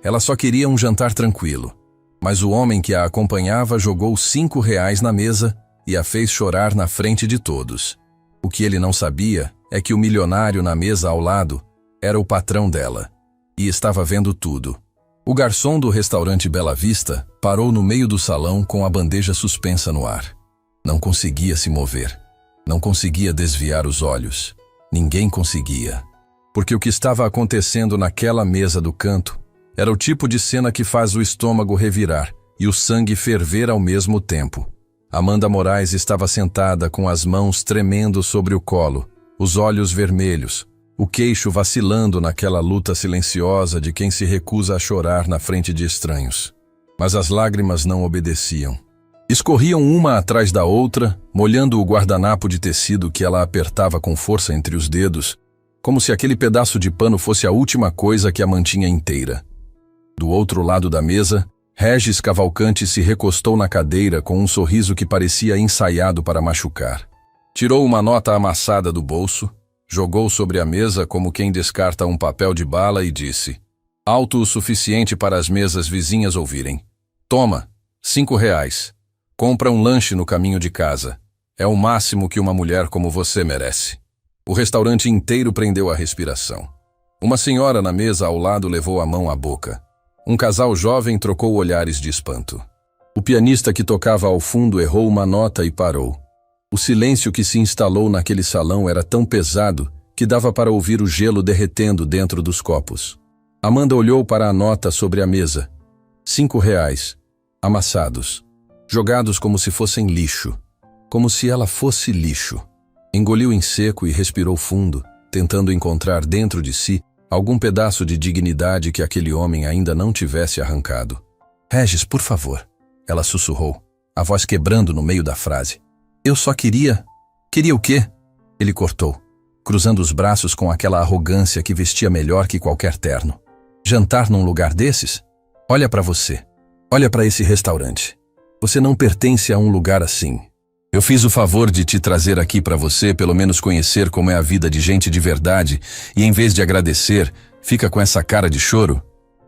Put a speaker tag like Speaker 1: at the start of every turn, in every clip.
Speaker 1: Ela só queria um jantar tranquilo. Mas o homem que a acompanhava jogou R$ 5 na mesa e a fez chorar na frente de todos. O que ele não sabia é que o milionário na mesa ao lado era o patrão dela. E estava vendo tudo. O garçom do restaurante Bela Vista parou no meio do salão com a bandeja suspensa no ar. Não conseguia se mover. Não conseguia desviar os olhos. Ninguém conseguia. Porque o que estava acontecendo naquela mesa do canto era o tipo de cena que faz o estômago revirar e o sangue ferver ao mesmo tempo. Amanda Moraes estava sentada com as mãos tremendo sobre o colo, os olhos vermelhos, o queixo vacilando naquela luta silenciosa de quem se recusa a chorar na frente de estranhos. Mas as lágrimas não obedeciam. Escorriam uma atrás da outra, molhando o guardanapo de tecido que ela apertava com força entre os dedos, como se aquele pedaço de pano fosse a última coisa que a mantinha inteira. Do outro lado da mesa, Regis Cavalcante se recostou na cadeira com um sorriso que parecia ensaiado para machucar. Tirou uma nota amassada do bolso, jogou sobre a mesa como quem descarta um papel de bala e disse: alto o suficiente para as mesas vizinhas ouvirem. Toma, R$ 5. Compra um lanche no caminho de casa. É o máximo que uma mulher como você merece. O restaurante inteiro prendeu a respiração. Uma senhora na mesa ao lado levou a mão à boca. Um casal jovem trocou olhares de espanto. O pianista que tocava ao fundo errou uma nota e parou. O silêncio que se instalou naquele salão era tão pesado que dava para ouvir o gelo derretendo dentro dos copos. Amanda olhou para a nota sobre a mesa. R$ 5, amassados, jogados como se fossem lixo. Como se ela fosse lixo. Engoliu em seco e respirou fundo, tentando encontrar dentro de si algum pedaço de dignidade que aquele homem ainda não tivesse arrancado. Regis, por favor, ela sussurrou, a voz quebrando no meio da frase. Eu só queria... Queria o quê? Ele cortou, cruzando os braços com aquela arrogância que vestia melhor que qualquer terno. Jantar num lugar desses? Olha para você. Olha para esse restaurante. Você não pertence a um lugar assim. Eu fiz o favor de te trazer aqui para você pelo menos conhecer como é a vida de gente de verdade e em vez de agradecer, fica com essa cara de choro?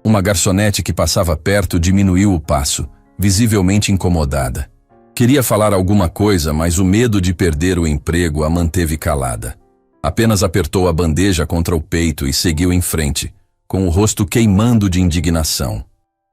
Speaker 1: Uma garçonete que passava perto diminuiu o passo, visivelmente incomodada. Queria falar alguma coisa, mas o medo de perder o emprego a manteve calada. Apenas apertou a bandeja contra o peito e seguiu em frente, com o rosto queimando de indignação.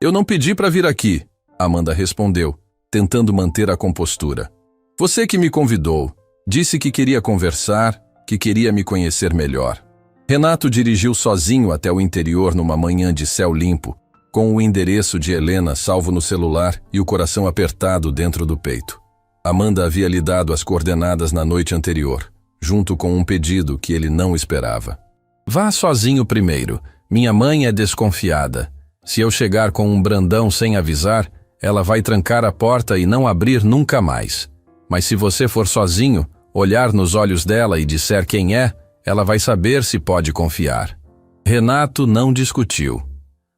Speaker 1: Eu não pedi para vir aqui, Amanda respondeu, tentando manter a compostura. Você que me convidou, disse que queria conversar, que queria me conhecer melhor. Renato dirigiu sozinho até o interior numa manhã de céu limpo, com o endereço de Helena salvo no celular e o coração apertado dentro do peito. Amanda havia lhe dado as coordenadas na noite anterior, junto com um pedido que ele não esperava. Vá sozinho primeiro, minha mãe é desconfiada. Se eu chegar com um brandão sem avisar, ela vai trancar a porta e não abrir nunca mais. Mas se você for sozinho, olhar nos olhos dela e disser quem é, ela vai saber se pode confiar. Renato não discutiu.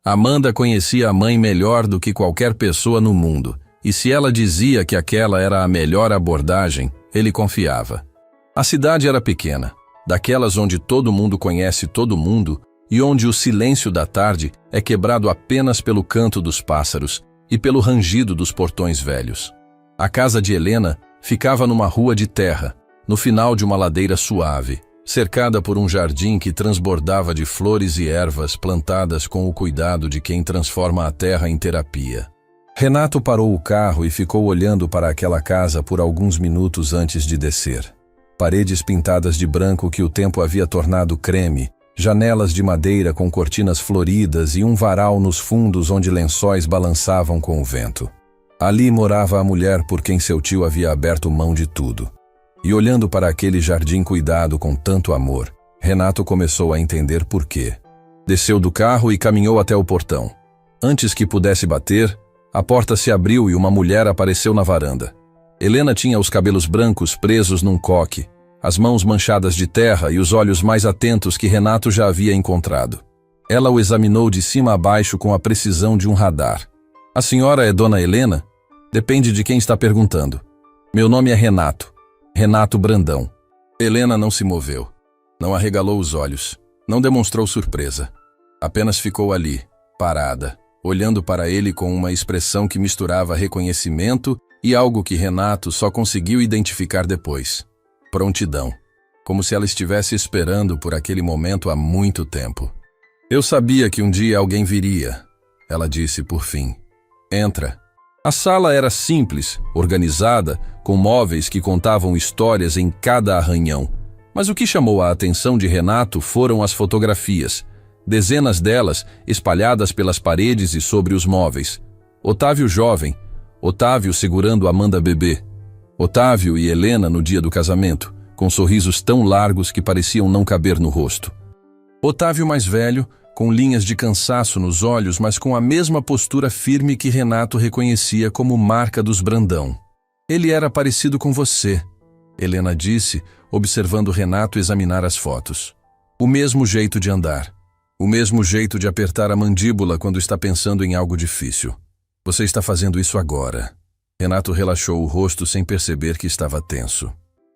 Speaker 1: Amanda conhecia a mãe melhor do que qualquer pessoa no mundo, e se ela dizia que aquela era a melhor abordagem, ele confiava. A cidade era pequena, daquelas onde todo mundo conhece todo mundo e onde o silêncio da tarde é quebrado apenas pelo canto dos pássaros e pelo rangido dos portões velhos. A casa de Helena ficava numa rua de terra, no final de uma ladeira suave, cercada por um jardim que transbordava de flores e ervas plantadas com o cuidado de quem transforma a terra em terapia. Renato parou o carro e ficou olhando para aquela casa por alguns minutos antes de descer. Paredes pintadas de branco que o tempo havia tornado creme, janelas de madeira com cortinas floridas e um varal nos fundos onde lençóis balançavam com o vento. Ali morava a mulher por quem seu tio havia aberto mão de tudo. E olhando para aquele jardim cuidado com tanto amor, Renato começou a entender por quê. Desceu do carro e caminhou até o portão. Antes que pudesse bater, a porta se abriu e uma mulher apareceu na varanda. Helena tinha os cabelos brancos presos num coque, as mãos manchadas de terra e os olhos mais atentos que Renato já havia encontrado. Ela o examinou de cima a baixo com a precisão de um radar. A senhora é Dona Helena? Depende de quem está perguntando. Meu nome é Renato. Renato Brandão. Helena não se moveu. Não arregalou os olhos. Não demonstrou surpresa. Apenas ficou ali, parada, olhando para ele com uma expressão que misturava reconhecimento e algo que Renato só conseguiu identificar depois: prontidão, como se ela estivesse esperando por aquele momento há muito tempo. Eu sabia que um dia alguém viria, ela disse por fim. Entra. A sala era simples, organizada, com móveis que contavam histórias em cada arranhão. Mas o que chamou a atenção de Renato foram as fotografias, dezenas delas espalhadas pelas paredes e sobre os móveis. Otávio jovem, Otávio segurando Amanda bebê, Otávio e Helena no dia do casamento, com sorrisos tão largos que pareciam não caber no rosto. Otávio mais velho, com linhas de cansaço nos olhos, mas com a mesma postura firme que Renato reconhecia como marca dos Brandão. Ele era parecido com você, Helena disse, observando Renato examinar as fotos. O mesmo jeito de andar. O mesmo jeito de apertar a mandíbula quando está pensando em algo difícil. Você está fazendo isso agora. Renato relaxou o rosto sem perceber que estava tenso.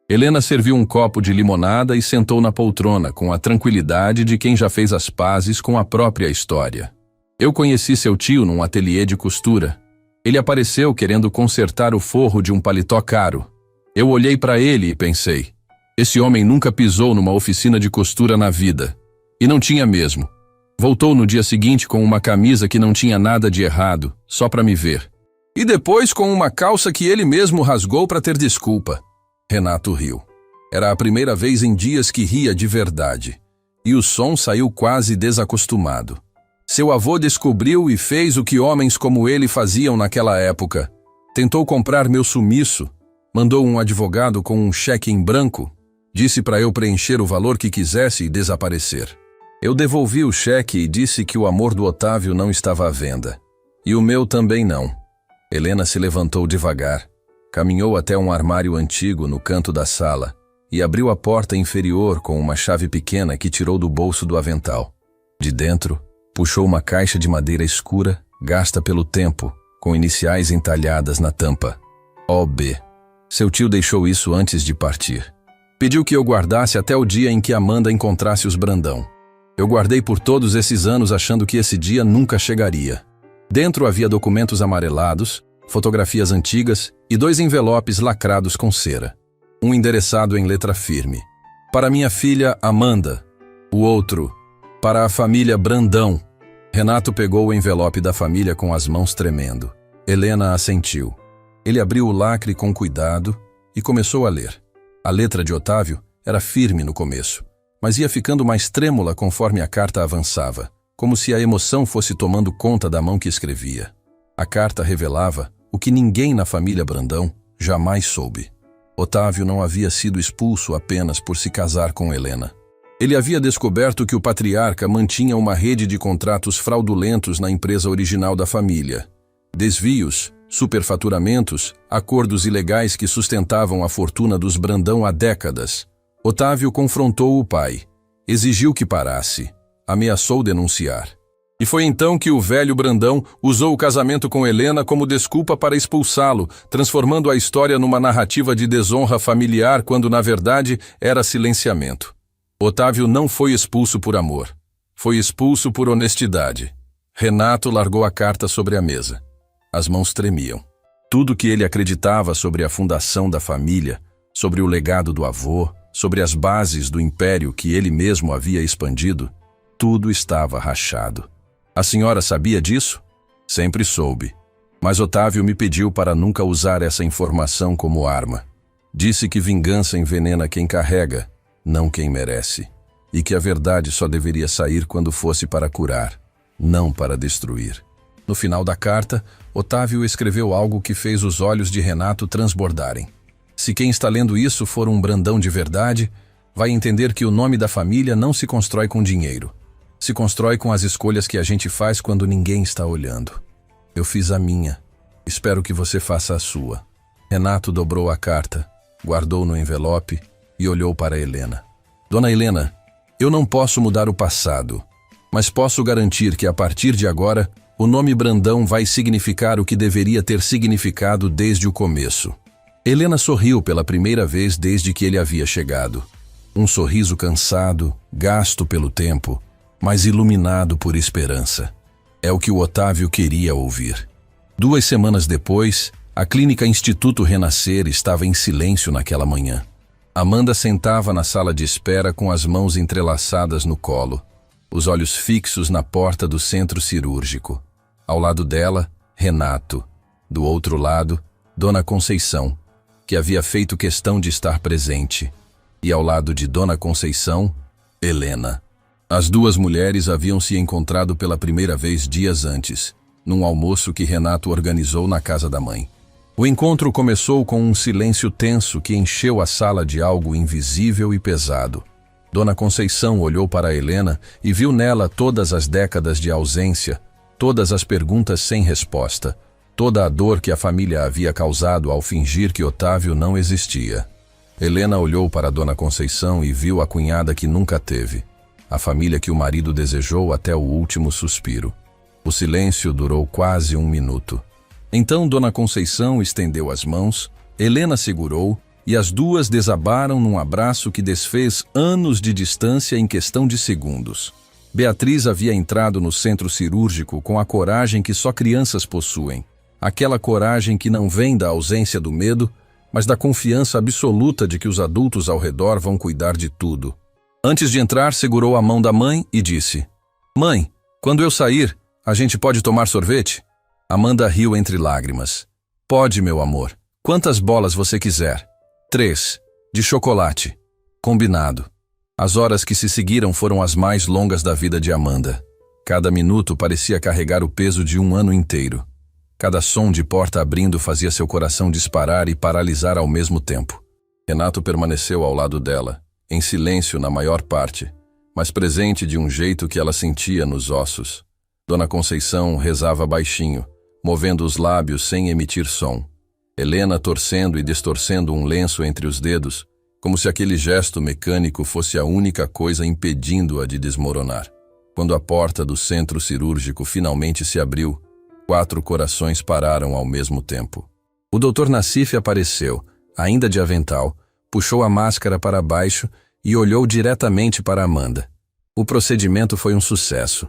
Speaker 1: Helena serviu um copo de limonada e sentou na poltrona com a tranquilidade de quem já fez as pazes com a própria história. Eu conheci seu tio num ateliê de costura. Ele apareceu querendo consertar o forro de um paletó caro. Eu olhei para ele e pensei: esse homem nunca pisou numa oficina de costura na vida. E não tinha mesmo. Voltou no dia seguinte com uma camisa que não tinha nada de errado, só para me ver. E depois com uma calça que ele mesmo rasgou para ter desculpa. Renato riu. Era a primeira vez em dias que ria de verdade. E o som saiu quase desacostumado. Seu avô descobriu e fez o que homens como ele faziam naquela época. Tentou comprar meu sumiço. Mandou um advogado com um cheque em branco. Disse para eu preencher o valor que quisesse e desaparecer. Eu devolvi o cheque e disse que o amor do Otávio não estava à venda. E o meu também não. Helena se levantou devagar. Caminhou até um armário antigo no canto da sala e abriu a porta inferior com uma chave pequena que tirou do bolso do avental. De dentro, puxou uma caixa de madeira escura, gasta pelo tempo, com iniciais entalhadas na tampa. OB. Seu tio deixou isso antes de partir. Pediu que eu guardasse até o dia em que Amanda encontrasse os Brandão. Eu guardei por todos esses anos achando que esse dia nunca chegaria. Dentro havia documentos amarelados, fotografias antigas e 2 envelopes lacrados com cera. Um endereçado em letra firme. Para minha filha Amanda. O outro, para a família Brandão. Renato pegou o envelope da família com as mãos tremendo. Helena assentiu. Ele abriu o lacre com cuidado e começou a ler. A letra de Otávio era firme no começo, mas ia ficando mais trêmula conforme a carta avançava, como se a emoção fosse tomando conta da mão que escrevia. A carta revelava o que ninguém na família Brandão jamais soube. Otávio não havia sido expulso apenas por se casar com Helena. Ele havia descoberto que o patriarca mantinha uma rede de contratos fraudulentos na empresa original da família. Desvios, superfaturamentos, acordos ilegais que sustentavam a fortuna dos Brandão há décadas. Otávio confrontou o pai, exigiu que parasse, ameaçou denunciar. E foi então que o velho Brandão usou o casamento com Helena como desculpa para expulsá-lo, transformando a história numa narrativa de desonra familiar quando, na verdade, era silenciamento. Otávio não foi expulso por amor. Foi expulso por honestidade. Renato largou a carta sobre a mesa. As mãos tremiam. Tudo que ele acreditava sobre a fundação da família, sobre o legado do avô, sobre as bases do império que ele mesmo havia expandido, tudo estava rachado. A senhora sabia disso? Sempre soube. Mas Otávio me pediu para nunca usar essa informação como arma. Disse que vingança envenena quem carrega, não quem merece. E que a verdade só deveria sair quando fosse para curar, não para destruir. No final da carta, Otávio escreveu algo que fez os olhos de Renato transbordarem. Se quem está lendo isso for um Brandão de verdade, vai entender que o nome da família não se constrói com dinheiro. Se constrói com as escolhas que a gente faz quando ninguém está olhando. Eu fiz a minha. Espero que você faça a sua. Renato dobrou a carta, guardou no envelope e olhou para Helena. Dona Helena, eu não posso mudar o passado, mas posso garantir que a partir de agora, o nome Brandão vai significar o que deveria ter significado desde o começo. Helena sorriu pela primeira vez desde que ele havia chegado. Um sorriso cansado, gasto pelo tempo, mas iluminado por esperança. É o que o Otávio queria ouvir. 2 semanas depois, a clínica Instituto Renascer estava em silêncio naquela manhã. Amanda sentava na sala de espera com as mãos entrelaçadas no colo, os olhos fixos na porta do centro cirúrgico. Ao lado dela, Renato. Do outro lado, Dona Conceição, que havia feito questão de estar presente. E ao lado de Dona Conceição, Helena. As 2 mulheres haviam se encontrado pela primeira vez dias antes, num almoço que Renato organizou na casa da mãe. O encontro começou com um silêncio tenso que encheu a sala de algo invisível e pesado. Dona Conceição olhou para Helena e viu nela todas as décadas de ausência, todas as perguntas sem resposta, toda a dor que a família havia causado ao fingir que Otávio não existia. Helena olhou para Dona Conceição e viu a cunhada que nunca teve, a família que o marido desejou até o último suspiro. O silêncio durou quase 1 minuto. Então Dona Conceição estendeu as mãos, Helena segurou e as 2 desabaram num abraço que desfez anos de distância em questão de segundos. Beatriz havia entrado no centro cirúrgico com a coragem que só crianças possuem. Aquela coragem que não vem da ausência do medo, mas da confiança absoluta de que os adultos ao redor vão cuidar de tudo. Antes de entrar, segurou a mão da mãe e disse: "Mãe, quando eu sair, a gente pode tomar sorvete?" Amanda riu entre lágrimas. "Pode, meu amor. Quantas bolas você quiser?" 3, de chocolate. Combinado. As horas que se seguiram foram as mais longas da vida de Amanda. Cada minuto parecia carregar o peso de 1 ano inteiro. Cada som de porta abrindo fazia seu coração disparar e paralisar ao mesmo tempo. Renato permaneceu ao lado dela, em silêncio na maior parte, mas presente de um jeito que ela sentia nos ossos. Dona Conceição rezava baixinho, movendo os lábios sem emitir som. Helena torcendo e distorcendo um lenço entre os dedos, como se aquele gesto mecânico fosse a única coisa impedindo-a de desmoronar. Quando a porta do centro cirúrgico finalmente se abriu, 4 corações pararam ao mesmo tempo. O Dr. Nassif apareceu, ainda de avental, puxou a máscara para baixo e olhou diretamente para Amanda. O procedimento foi um sucesso.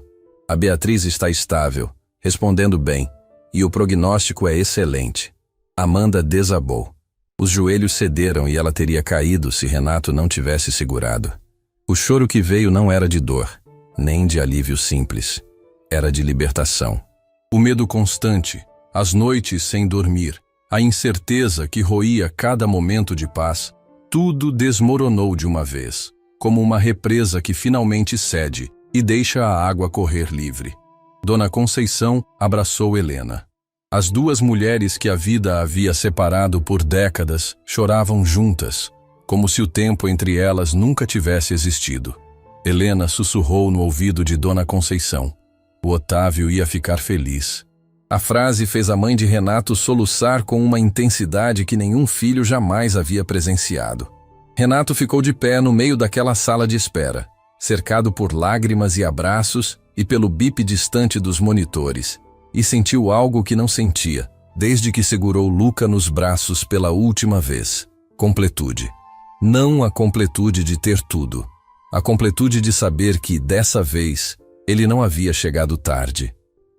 Speaker 1: A Beatriz está estável, respondendo bem, e o prognóstico é excelente. Amanda desabou. Os joelhos cederam e ela teria caído se Renato não tivesse segurado. O choro que veio não era de dor, nem de alívio simples. Era de libertação. O medo constante, as noites sem dormir, a incerteza que roía cada momento de paz, tudo desmoronou de uma vez, como uma represa que finalmente cede e deixa a água correr livre. Dona Conceição abraçou Helena. As 2 mulheres que a vida havia separado por décadas choravam juntas, como se o tempo entre elas nunca tivesse existido. Helena sussurrou no ouvido de Dona Conceição: "O Otávio ia ficar feliz." A frase fez a mãe de Renato soluçar com uma intensidade que nenhum filho jamais havia presenciado. Renato ficou de pé no meio daquela sala de espera, cercado por lágrimas e abraços e pelo bip distante dos monitores, e sentiu algo que não sentia, desde que segurou Luca nos braços pela última vez: completude. Não a completude de ter tudo, a completude de saber que, dessa vez, ele não havia chegado tarde.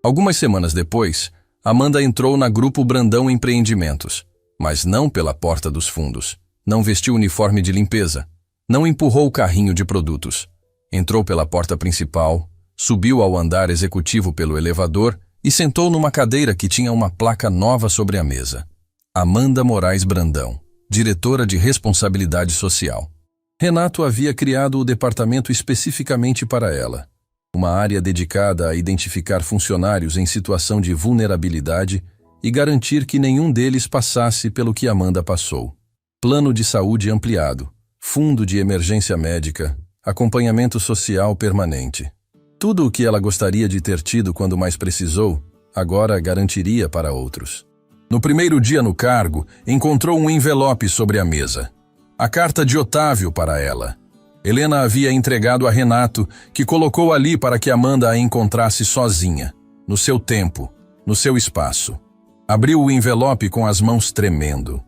Speaker 1: Algumas semanas depois, Amanda entrou na Grupo Brandão Empreendimentos, mas não pela porta dos fundos. Não vestiu uniforme de limpeza, não empurrou o carrinho de produtos. Entrou pela porta principal, subiu ao andar executivo pelo elevador e sentou numa cadeira que tinha uma placa nova sobre a mesa. Amanda Moraes Brandão, diretora de responsabilidade social. Renato havia criado o departamento especificamente para ela, uma área dedicada a identificar funcionários em situação de vulnerabilidade e garantir que nenhum deles passasse pelo que Amanda passou. Plano de saúde ampliado, fundo de emergência médica, acompanhamento social permanente. Tudo o que ela gostaria de ter tido quando mais precisou, agora garantiria para outros. No primeiro dia no cargo, encontrou um envelope sobre a mesa. A carta de Otávio para ela. Helena havia entregado a Renato, que colocou ali para que Amanda a encontrasse sozinha, no seu tempo, no seu espaço. Abriu o envelope com as mãos tremendo.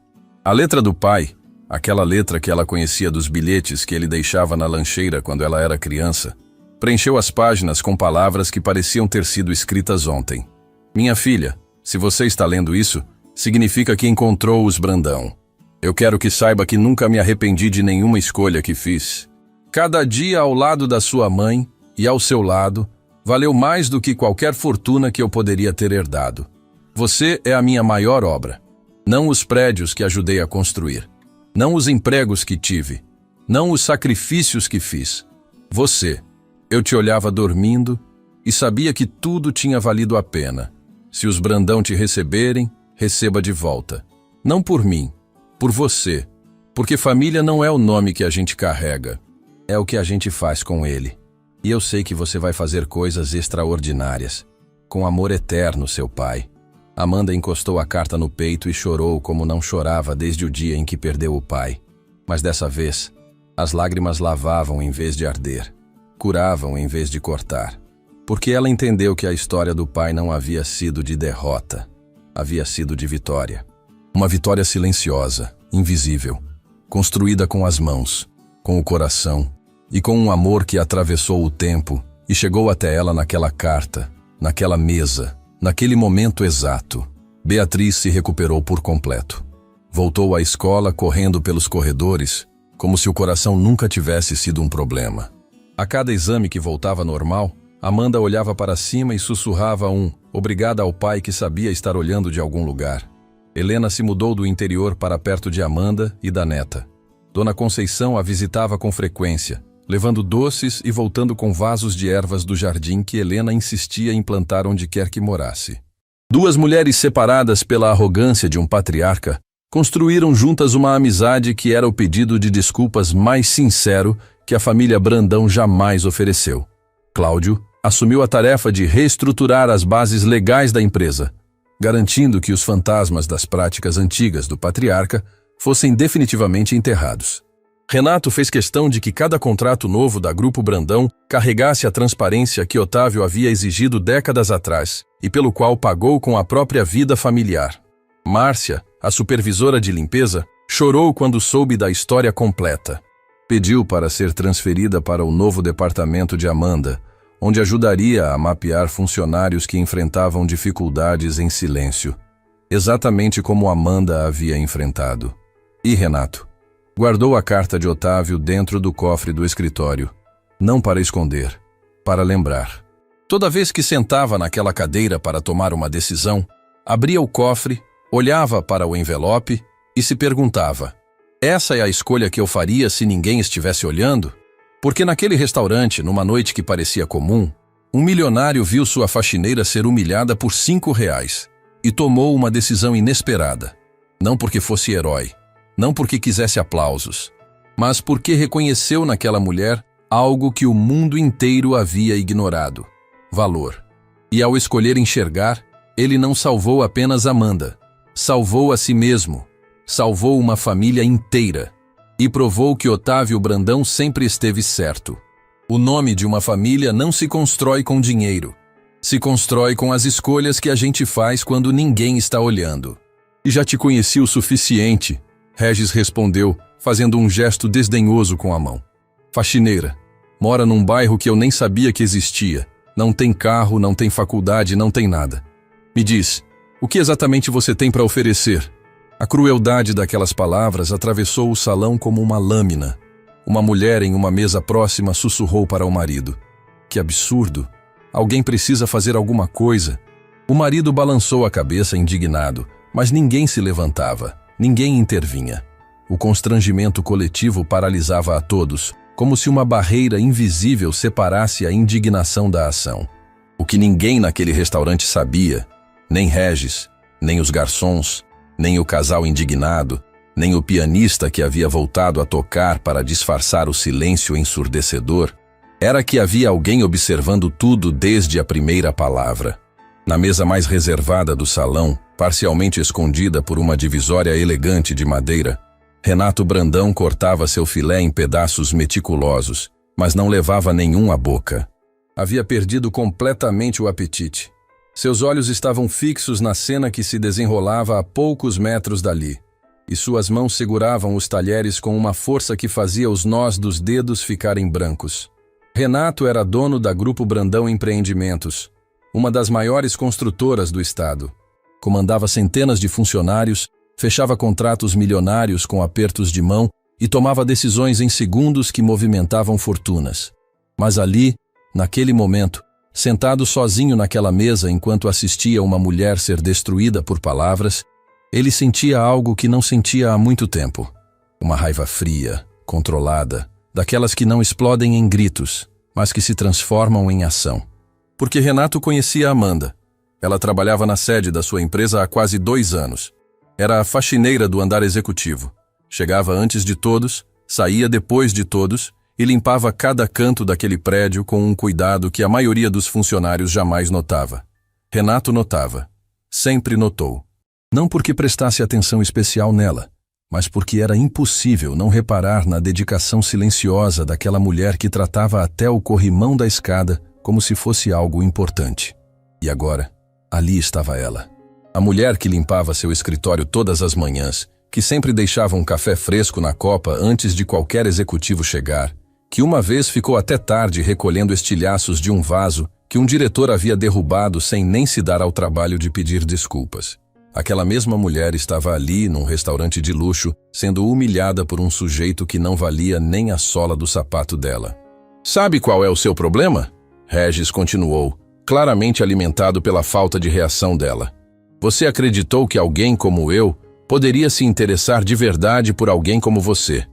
Speaker 1: A letra do pai, aquela letra que ela conhecia dos bilhetes que ele deixava na lancheira quando ela era criança, Preencheu as páginas com palavras que pareciam ter sido escritas ontem. Minha filha, se você está lendo isso, significa que encontrou os Brandão. Eu quero que saiba que nunca me arrependi de nenhuma escolha que fiz. Cada dia ao lado da sua mãe e ao seu lado valeu mais do que qualquer fortuna que eu poderia ter herdado. Você é a minha maior obra. Não os prédios que ajudei a construir. Não os empregos que tive. Não os sacrifícios que fiz. Você. Eu te olhava dormindo e sabia que tudo tinha valido a pena. Se os Brandão te receberem, receba de volta. Não por mim, por você. Porque família não é o nome que a gente carrega. É o que a gente faz com ele. E eu sei que você vai fazer coisas extraordinárias. Com amor eterno, seu pai. Amanda encostou a carta no peito e chorou como não chorava desde o dia em que perdeu o pai. Mas dessa vez, as lágrimas lavavam em vez de arder. Curavam em vez de cortar. Porque ela entendeu que a história do pai não havia sido de derrota. Havia sido de vitória. Uma vitória silenciosa, invisível. Construída com as mãos, com o coração e com um amor que atravessou o tempo e chegou até ela naquela carta, naquela mesa, naquele momento exato. Beatriz se recuperou por completo. Voltou à escola correndo pelos corredores, como se o coração nunca tivesse sido um problema. A cada exame que voltava normal, Amanda olhava para cima e sussurrava obrigada ao pai que sabia estar olhando de algum lugar. Helena se mudou do interior para perto de Amanda e da neta. Dona Conceição a visitava com frequência, levando doces e voltando com vasos de ervas do jardim que Helena insistia em plantar onde quer que morasse. Duas mulheres separadas pela arrogância de um patriarca, construíram juntas uma amizade que era o pedido de desculpas mais sincero que a família Brandão jamais ofereceu. Cláudio assumiu a tarefa de reestruturar as bases legais da empresa, garantindo que os fantasmas das práticas antigas do patriarca fossem definitivamente enterrados. Renato fez questão de que cada contrato novo da Grupo Brandão carregasse a transparência que Otávio havia exigido décadas atrás e pelo qual pagou com a própria vida familiar. Márcia, a supervisora de limpeza, chorou quando soube da história completa. Pediu para ser transferida para o novo departamento de Amanda, onde ajudaria a mapear funcionários que enfrentavam dificuldades em silêncio, exatamente como Amanda havia enfrentado. E Renato guardou a carta de Otávio dentro do cofre do escritório, não para esconder, para lembrar. Toda vez que sentava naquela cadeira para tomar uma decisão, abria o cofre, olhava para o envelope e se perguntava: essa é a escolha que eu faria se ninguém estivesse olhando? Porque naquele restaurante, numa noite que parecia comum, um milionário viu sua faxineira ser humilhada por R$ 5 e tomou uma decisão inesperada. Não porque fosse herói, não porque quisesse aplausos, mas porque reconheceu naquela mulher algo que o mundo inteiro havia ignorado: valor. E ao escolher enxergar, ele não salvou apenas Amanda, salvou a si mesmo, salvou uma família inteira. E provou que Otávio Brandão sempre esteve certo. O nome de uma família não se constrói com dinheiro. Se constrói com as escolhas que a gente faz quando ninguém está olhando. E já te conheci o suficiente, Regis respondeu, fazendo um gesto desdenhoso com a mão. Faxineira. Mora num bairro que eu nem sabia que existia. Não tem carro, não tem faculdade, não tem nada. Me diz, o que exatamente você tem para oferecer? A crueldade daquelas palavras atravessou o salão como uma lâmina. Uma mulher em uma mesa próxima sussurrou para o marido: que absurdo! Alguém precisa fazer alguma coisa. O marido balançou a cabeça indignado, mas ninguém se levantava, ninguém intervinha. O constrangimento coletivo paralisava a todos, como se uma barreira invisível separasse a indignação da ação. O que ninguém naquele restaurante sabia, nem Regis, nem os garçons, nem o casal indignado, nem o pianista que havia voltado a tocar para disfarçar o silêncio ensurdecedor, era que havia alguém observando tudo desde a primeira palavra. Na mesa mais reservada do salão, parcialmente escondida por uma divisória elegante de madeira, Renato Brandão cortava seu filé em pedaços meticulosos, mas não levava nenhum à boca. Havia perdido completamente o apetite. Seus olhos estavam fixos na cena que se desenrolava a poucos metros dali, e suas mãos seguravam os talheres com uma força que fazia os nós dos dedos ficarem brancos. Renato era dono da Grupo Brandão Empreendimentos, uma das maiores construtoras do estado. Comandava centenas de funcionários, fechava contratos milionários com apertos de mão e tomava decisões em segundos que movimentavam fortunas. Mas ali, naquele momento, sentado sozinho naquela mesa enquanto assistia uma mulher ser destruída por palavras, ele sentia algo que não sentia há muito tempo. Uma raiva fria, controlada, daquelas que não explodem em gritos, mas que se transformam em ação. Porque Renato conhecia Amanda. Ela trabalhava na sede da sua empresa há quase 2 anos. Era a faxineira do andar executivo. Chegava antes de todos, saía depois de todos e limpava cada canto daquele prédio com um cuidado que a maioria dos funcionários jamais notava. Renato notava. Sempre notou. Não porque prestasse atenção especial nela, mas porque era impossível não reparar na dedicação silenciosa daquela mulher que tratava até o corrimão da escada como se fosse algo importante. E agora, ali estava ela. A mulher que limpava seu escritório todas as manhãs, que sempre deixava um café fresco na copa antes de qualquer executivo chegar, que uma vez ficou até tarde recolhendo estilhaços de um vaso que um diretor havia derrubado sem nem se dar ao trabalho de pedir desculpas. Aquela mesma mulher estava ali, num restaurante de luxo, sendo humilhada por um sujeito que não valia nem a sola do sapato dela. "Sabe qual é o seu problema?" Regis continuou, claramente alimentado pela falta de reação dela. "Você acreditou que alguém como eu poderia se interessar de verdade por alguém como você.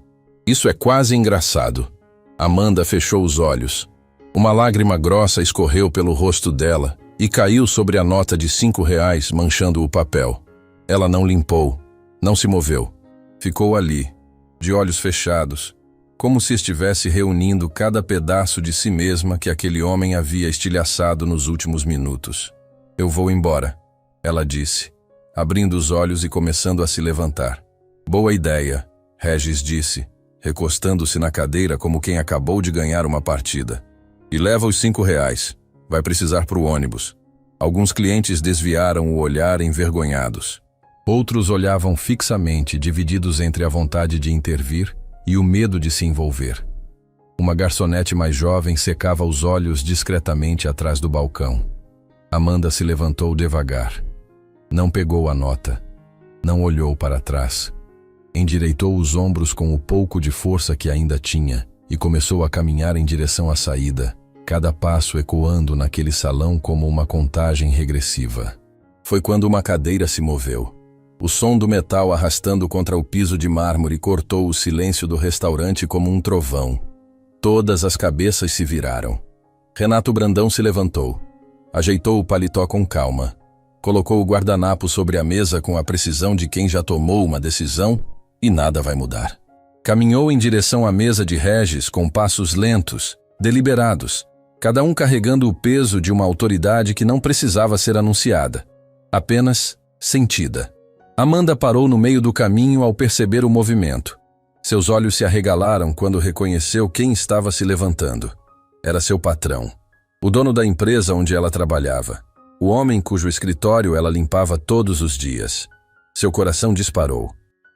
Speaker 1: Isso é quase engraçado." Amanda fechou os olhos. Uma lágrima grossa escorreu pelo rosto dela e caiu sobre a nota de R$5, manchando o papel. Ela não limpou, não se moveu. Ficou ali, de olhos fechados, como se estivesse reunindo cada pedaço de si mesma que aquele homem havia estilhaçado nos últimos minutos. "Eu vou embora", ela disse, abrindo os olhos e começando a se levantar. "Boa ideia", Regis disse, recostando-se na cadeira como quem acabou de ganhar uma partida. "E leva os R$5. Vai precisar para o ônibus." Alguns clientes desviaram o olhar envergonhados. Outros olhavam fixamente, divididos entre a vontade de intervir e o medo de se envolver. Uma garçonete mais jovem secava os olhos discretamente atrás do balcão. Amanda se levantou devagar. Não pegou a nota. Não olhou para trás. Endireitou os ombros com o pouco de força que ainda tinha e começou a caminhar em direção à saída, cada passo ecoando naquele salão como uma contagem regressiva. Foi quando uma cadeira se moveu. O som do metal arrastando contra o piso de mármore cortou o silêncio do restaurante como um trovão. Todas as cabeças se viraram. Renato Brandão se levantou. Ajeitou o paletó com calma. Colocou o guardanapo sobre a mesa com a precisão de quem já tomou uma decisão e nada vai mudar. Caminhou em direção à mesa de Regis com passos lentos, deliberados, cada um carregando o peso de uma autoridade que não precisava ser anunciada, apenas sentida. Amanda parou no meio do caminho ao perceber o movimento. Seus olhos se arregalaram quando reconheceu quem estava se levantando. Era seu patrão, o dono da empresa onde ela trabalhava, o homem cujo escritório ela limpava todos os dias. Seu coração disparou.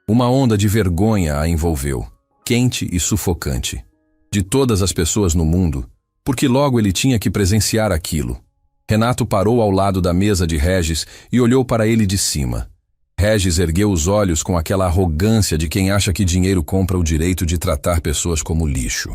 Speaker 1: Uma onda de vergonha a envolveu, quente e sufocante. De todas as pessoas no mundo, porque logo ele tinha que presenciar aquilo. Renato parou ao lado da mesa de Regis e olhou para ele de cima. Regis ergueu os olhos com aquela arrogância de quem acha que dinheiro compra o direito de tratar pessoas como lixo.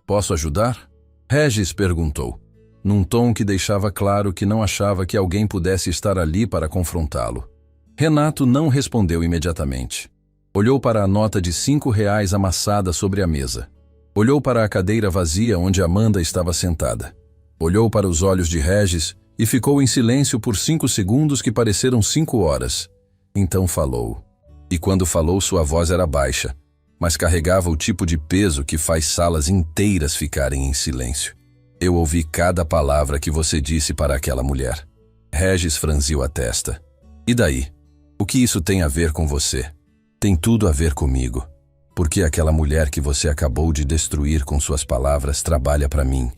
Speaker 1: "Posso ajudar?" Regis perguntou, num tom que deixava claro que não achava que alguém pudesse estar ali para confrontá-lo. Renato não respondeu imediatamente. Olhou para a nota de R$5 amassada sobre a mesa. Olhou para a cadeira vazia onde Amanda estava sentada. Olhou para os olhos de Regis e ficou em silêncio por 5 segundos que pareceram 5 horas. Então falou. E quando falou, sua voz era baixa, mas carregava o tipo de peso que faz salas inteiras ficarem em silêncio. "Eu ouvi cada palavra que você disse para aquela mulher." Regis franziu a testa. "E daí? O que isso tem a ver com você?" "Tem tudo a ver comigo. Porque aquela mulher que você acabou de destruir com suas palavras trabalha para mim.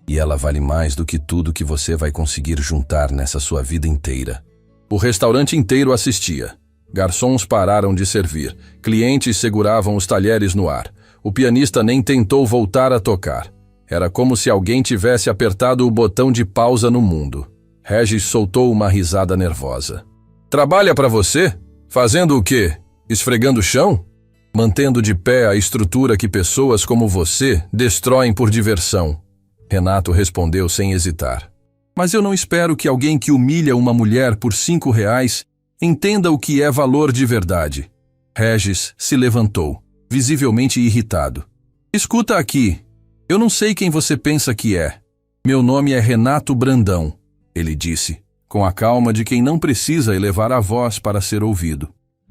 Speaker 1: E ela vale mais do que tudo que você vai conseguir juntar nessa sua vida inteira." O restaurante inteiro assistia. Garçons pararam de servir. Clientes seguravam os talheres no ar. O pianista nem tentou voltar a tocar. Era como se alguém tivesse apertado o botão de pausa no mundo. Regis soltou uma risada nervosa. Trabalha para você? Fazendo o quê? Esfregando o chão? Mantendo de pé a estrutura que pessoas como você destroem por diversão. Renato respondeu sem hesitar. Mas eu não espero que alguém que humilha uma mulher por R$ 5 entenda o que é valor de verdade. Regis se levantou, visivelmente irritado. Escuta aqui. Eu não sei quem você pensa que é. Meu nome é Renato Brandão, ele disse, com a calma de quem não precisa elevar a voz para ser ouvido.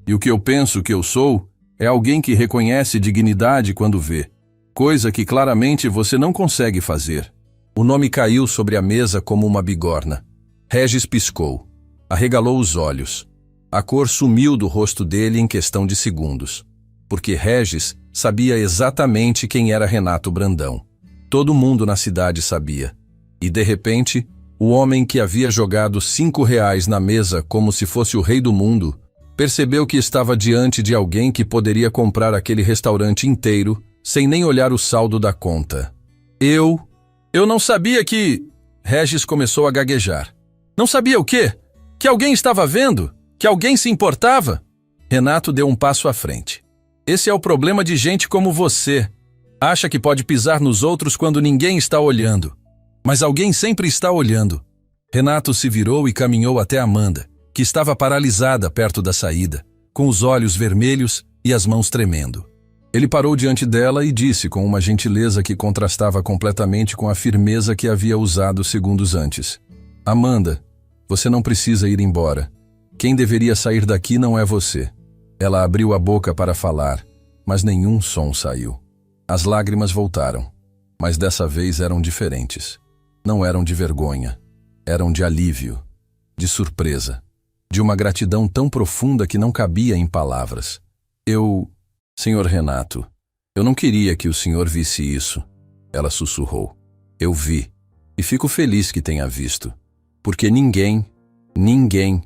Speaker 1: E o que eu penso que eu sou é alguém que reconhece dignidade quando vê, coisa que claramente você não consegue fazer. O nome caiu sobre a mesa como uma bigorna. Regis piscou, arregalou os olhos. A cor sumiu do rosto dele em questão de segundos, porque Regis sabia exatamente quem era Renato Brandão. Todo mundo na cidade sabia. E, de repente, o homem que havia jogado R$ 5 na mesa como se fosse o rei do mundo, percebeu que estava diante de alguém que poderia comprar aquele restaurante inteiro sem nem olhar o saldo da conta. Eu não sabia que... Regis começou a gaguejar. Não sabia o quê? Que alguém estava vendo? Que alguém se importava? Renato deu um passo à frente. Esse é o problema de gente como você. Acha que pode pisar nos outros quando ninguém está olhando. Mas alguém sempre está olhando. Renato se virou e caminhou até Amanda, que estava paralisada perto da saída, com os olhos vermelhos e as mãos tremendo. Ele parou diante dela e disse com uma gentileza que contrastava completamente com a firmeza que havia usado segundos antes. Amanda, você não precisa ir embora. Quem deveria sair daqui não é você. Ela abriu a boca para falar, mas nenhum som saiu. As lágrimas voltaram, mas dessa vez eram diferentes. Não eram de vergonha, eram de alívio, de surpresa, de uma gratidão tão profunda que não cabia em palavras. Senhor Renato, eu não queria que o senhor visse isso, ela sussurrou. Eu vi, e fico feliz que tenha visto, porque ninguém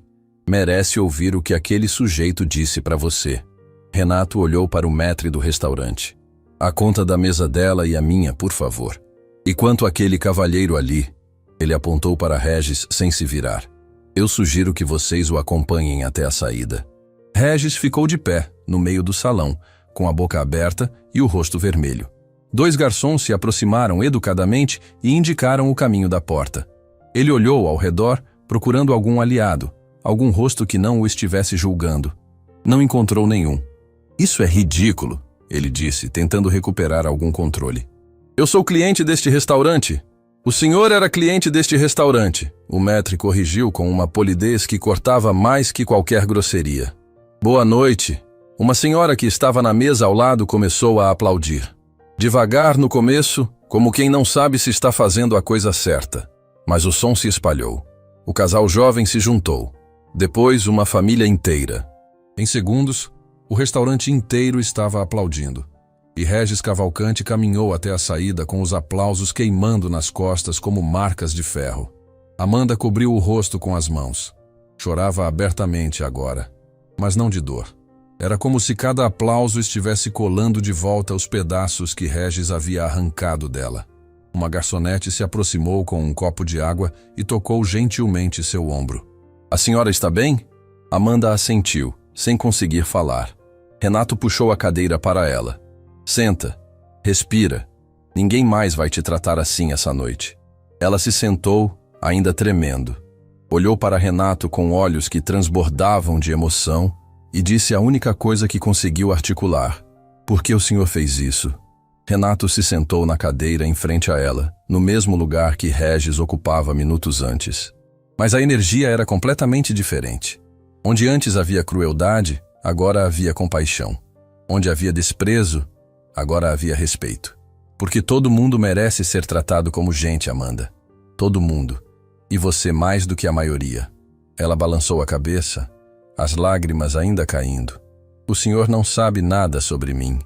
Speaker 1: merece ouvir o que aquele sujeito disse para você. Renato olhou para o maître do restaurante. A conta da mesa dela e a minha, por favor. E quanto àquele cavalheiro ali, ele apontou para Regis sem se virar. Eu sugiro que vocês o acompanhem até a saída. Regis ficou de pé, no meio do salão, com a boca aberta e o rosto vermelho. 2 garçons se aproximaram educadamente e indicaram o caminho da porta. Ele olhou ao redor, procurando algum aliado, algum rosto que não o estivesse julgando. Não encontrou nenhum. Isso é ridículo, ele disse, tentando recuperar algum controle. Eu sou cliente deste restaurante. O senhor era cliente deste restaurante, o maître corrigiu com uma polidez que cortava mais que qualquer grosseria. Boa noite. Uma senhora que estava na mesa ao lado começou a aplaudir. Devagar no começo, como quem não sabe se está fazendo a coisa certa. Mas o som se espalhou. O casal jovem se juntou. Depois, uma família inteira. Em segundos, o restaurante inteiro estava aplaudindo. E Regis Cavalcante caminhou até a saída com os aplausos queimando nas costas como marcas de ferro. Amanda cobriu o rosto com as mãos. Chorava abertamente agora, mas não de dor. Era como se cada aplauso estivesse colando de volta os pedaços que Regis havia arrancado dela. Uma garçonete se aproximou com um copo de água e tocou gentilmente seu ombro. A senhora está bem? Amanda assentiu, sem conseguir falar. Renato puxou a cadeira para ela. Senta, respira. Ninguém mais vai te tratar assim essa noite. Ela se sentou, ainda tremendo. Olhou para Renato com olhos que transbordavam de emoção e disse a única coisa que conseguiu articular. Por que o senhor fez isso? Renato se sentou na cadeira em frente a ela, no mesmo lugar que Regis ocupava minutos antes. Mas a energia era completamente diferente. Onde antes havia crueldade, agora havia compaixão. Onde havia desprezo, agora havia respeito. Porque todo mundo merece ser tratado como gente, Amanda. Todo mundo. E você mais do que a maioria. Ela balançou a cabeça, as lágrimas ainda caindo. O senhor não sabe nada sobre mim.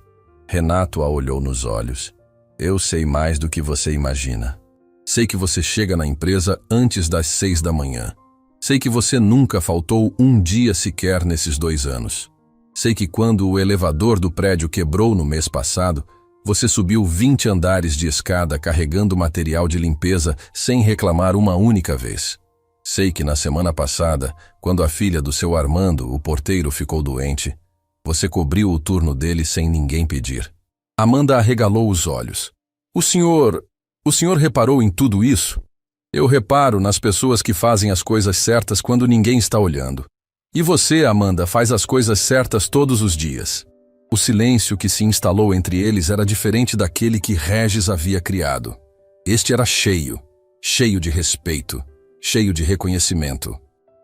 Speaker 1: Renato a olhou nos olhos. Eu sei mais do que você imagina. Sei que você chega na empresa antes das 6 da manhã. Sei que você nunca faltou um dia sequer nesses 2 anos. Sei que quando o elevador do prédio quebrou no mês passado, Você subiu 20 andares de escada carregando material de limpeza sem reclamar uma única vez. Sei que na semana passada, quando a filha do seu Armando, o porteiro, ficou doente, você cobriu o turno dele sem ninguém pedir. Amanda arregalou os olhos. O senhor reparou em tudo isso? Eu reparo nas pessoas que fazem as coisas certas quando ninguém está olhando. E você, Amanda, faz as coisas certas todos os dias. O silêncio que se instalou entre eles era diferente daquele que Regis havia criado. Este era cheio de respeito, cheio de reconhecimento,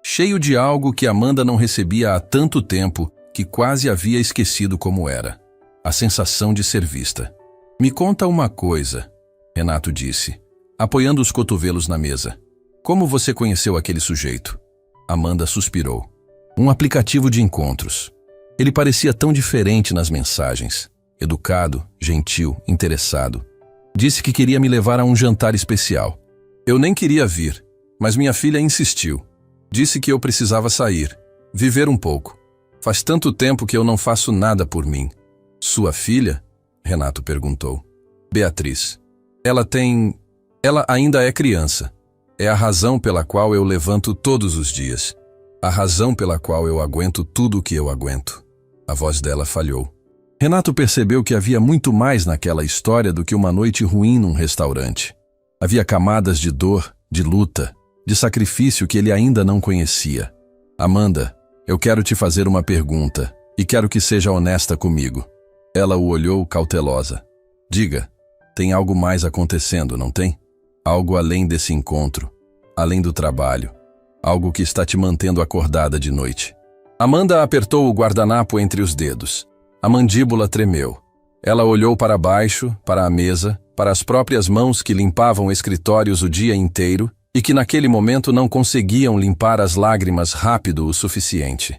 Speaker 1: cheio de algo que Amanda não recebia há tanto tempo que quase havia esquecido como era. A sensação de ser vista. Me conta uma coisa, Renato disse, apoiando os cotovelos na mesa. Como você conheceu aquele sujeito? Amanda suspirou. Um aplicativo de encontros. Ele parecia tão diferente nas mensagens. Educado, gentil, interessado. Disse que queria me levar a um jantar especial. Eu nem queria vir, mas minha filha insistiu. Disse que eu precisava sair, viver um pouco. Faz tanto tempo que eu não faço nada por mim. Sua filha? Renato perguntou. Beatriz. Ela ainda é criança. É a razão pela qual eu levanto todos os dias. A razão pela qual eu aguento tudo o que eu aguento. A voz dela falhou. Renato percebeu que havia muito mais naquela história do que uma noite ruim num restaurante. Havia camadas de dor, de luta, de sacrifício que ele ainda não conhecia. Amanda, eu quero te fazer uma pergunta e quero que seja honesta comigo. Ela o olhou cautelosa. Diga, tem algo mais acontecendo, não tem? Algo além desse encontro, além do trabalho. Algo que está te mantendo acordada de noite. Amanda apertou o guardanapo entre os dedos. A mandíbula tremeu. Ela olhou para baixo, para a mesa, para as próprias mãos que limpavam escritórios o dia inteiro e que naquele momento não conseguiam limpar as lágrimas rápido o suficiente.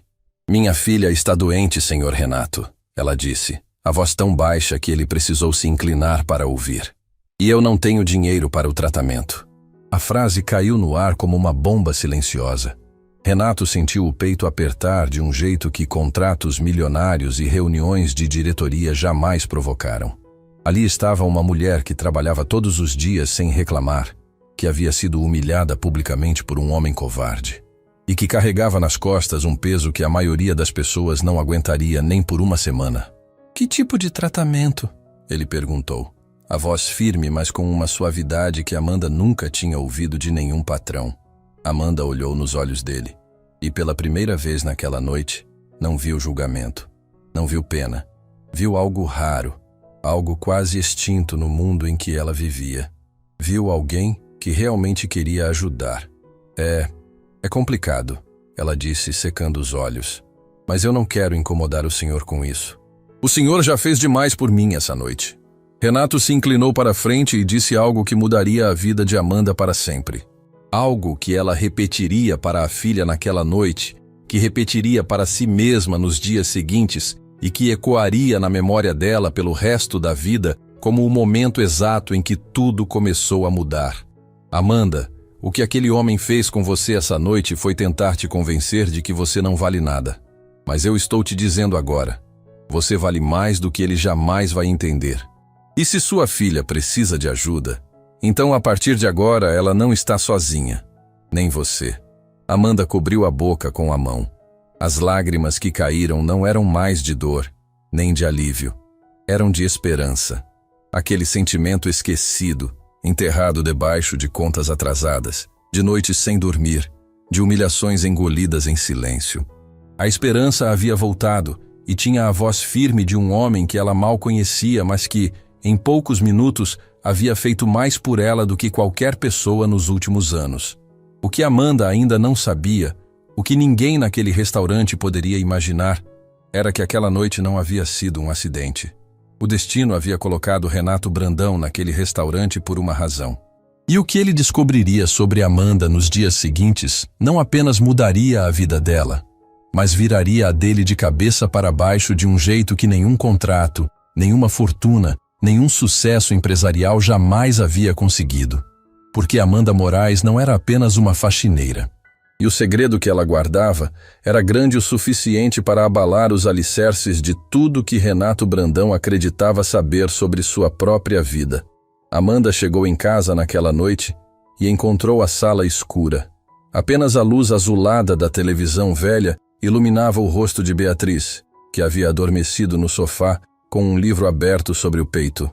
Speaker 1: Minha filha está doente, senhor Renato, ela disse, a voz tão baixa que ele precisou se inclinar para ouvir. E eu não tenho dinheiro para o tratamento. A frase caiu no ar como uma bomba silenciosa. Renato sentiu o peito apertar de um jeito que contratos milionários e reuniões de diretoria jamais provocaram. Ali estava uma mulher que trabalhava todos os dias sem reclamar, que havia sido humilhada publicamente por um homem covarde, e que carregava nas costas um peso que a maioria das pessoas não aguentaria nem por uma semana. Que tipo de tratamento? Ele perguntou. A voz firme, mas com uma suavidade que Amanda nunca tinha ouvido de nenhum patrão. Amanda olhou nos olhos dele, e pela primeira vez naquela noite, não viu julgamento, não viu pena. Viu algo raro, algo quase extinto no mundo em que ela vivia. Viu alguém que realmente queria ajudar. É complicado, ela disse, secando os olhos. Mas eu não quero incomodar o senhor com isso. O senhor já fez demais por mim essa noite. Renato se inclinou para frente e disse algo que mudaria a vida de Amanda para sempre. Algo que ela repetiria para a filha naquela noite, que repetiria para si mesma nos dias seguintes e que ecoaria na memória dela pelo resto da vida como o momento exato em que tudo começou a mudar. Amanda, o que aquele homem fez com você essa noite foi tentar te convencer de que você não vale nada. Mas eu estou te dizendo agora, você vale mais do que ele jamais vai entender. E se sua filha precisa de ajuda, então a partir de agora ela não está sozinha, nem você. Amanda cobriu a boca com a mão. As lágrimas que caíram não eram mais de dor, nem de alívio. Eram de esperança. Aquele sentimento esquecido, enterrado debaixo de contas atrasadas, de noites sem dormir, de humilhações engolidas em silêncio. A esperança havia voltado e tinha a voz firme de um homem que ela mal conhecia, mas que, em poucos minutos, havia feito mais por ela do que qualquer pessoa nos últimos anos. O que Amanda ainda não sabia, o que ninguém naquele restaurante poderia imaginar, era que aquela noite não havia sido um acidente. O destino havia colocado Renato Brandão naquele restaurante por uma razão. E o que ele descobriria sobre Amanda nos dias seguintes não apenas mudaria a vida dela, mas viraria a dele de cabeça para baixo de um jeito que nenhum contrato, nenhuma fortuna, nenhum sucesso empresarial jamais havia conseguido. Porque Amanda Moraes não era apenas uma faxineira. E o segredo que ela guardava era grande o suficiente para abalar os alicerces de tudo que Renato Brandão acreditava saber sobre sua própria vida. Amanda chegou em casa naquela noite e encontrou a sala escura. Apenas a luz azulada da televisão velha iluminava o rosto de Beatriz, que havia adormecido no sofá com um livro aberto sobre o peito.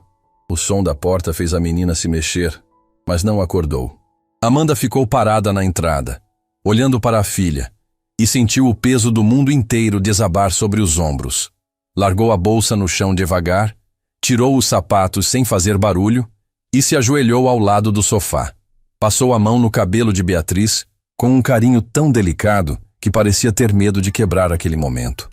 Speaker 1: O som da porta fez a menina se mexer, mas não acordou. Amanda ficou parada na entrada, olhando para a filha, e sentiu o peso do mundo inteiro desabar sobre os ombros. Largou a bolsa no chão devagar, tirou os sapatos sem fazer barulho e se ajoelhou ao lado do sofá. Passou a mão no cabelo de Beatriz com um carinho tão delicado que parecia ter medo de quebrar aquele momento.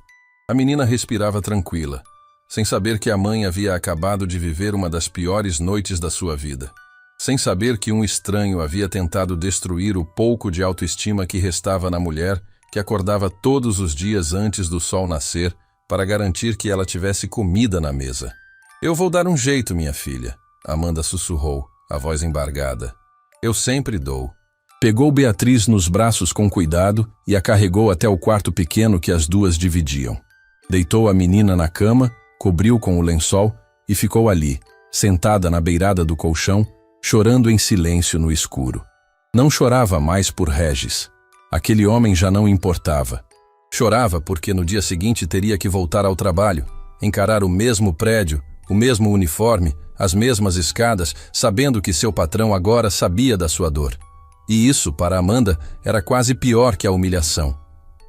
Speaker 1: A menina respirava tranquila, sem saber que a mãe havia acabado de viver uma das piores noites da sua vida. Sem saber que um estranho havia tentado destruir o pouco de autoestima que restava na mulher que acordava todos os dias antes do sol nascer para garantir que ela tivesse comida na mesa. "Eu vou dar um jeito, minha filha", Amanda sussurrou, a voz embargada. "Eu sempre dou." Pegou Beatriz nos braços com cuidado e a carregou até o quarto pequeno que as duas dividiam. Deitou a menina na cama, cobriu com o lençol e ficou ali, sentada na beirada do colchão, chorando em silêncio no escuro. Não chorava mais por Regis. Aquele homem já não importava. Chorava porque no dia seguinte teria que voltar ao trabalho, encarar o mesmo prédio, o mesmo uniforme, as mesmas escadas, sabendo que seu patrão agora sabia da sua dor. E isso, para Amanda, era quase pior que a humilhação.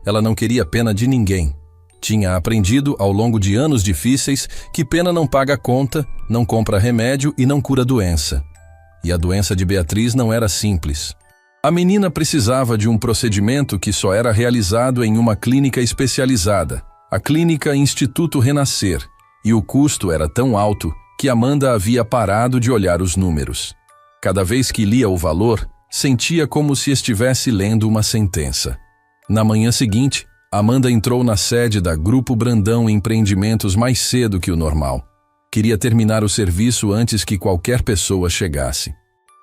Speaker 1: Ela não queria pena de ninguém. Tinha aprendido, ao longo de anos difíceis, que pena não paga conta, não compra remédio e não cura doença. E a doença de Beatriz não era simples. A menina precisava de um procedimento que só era realizado em uma clínica especializada, a Clínica Instituto Renascer, e o custo era tão alto que Amanda havia parado de olhar os números. Cada vez que lia o valor, sentia como se estivesse lendo uma sentença. Na manhã seguinte, Amanda entrou na sede da Grupo Brandão Empreendimentos mais cedo que o normal. Queria terminar o serviço antes que qualquer pessoa chegasse.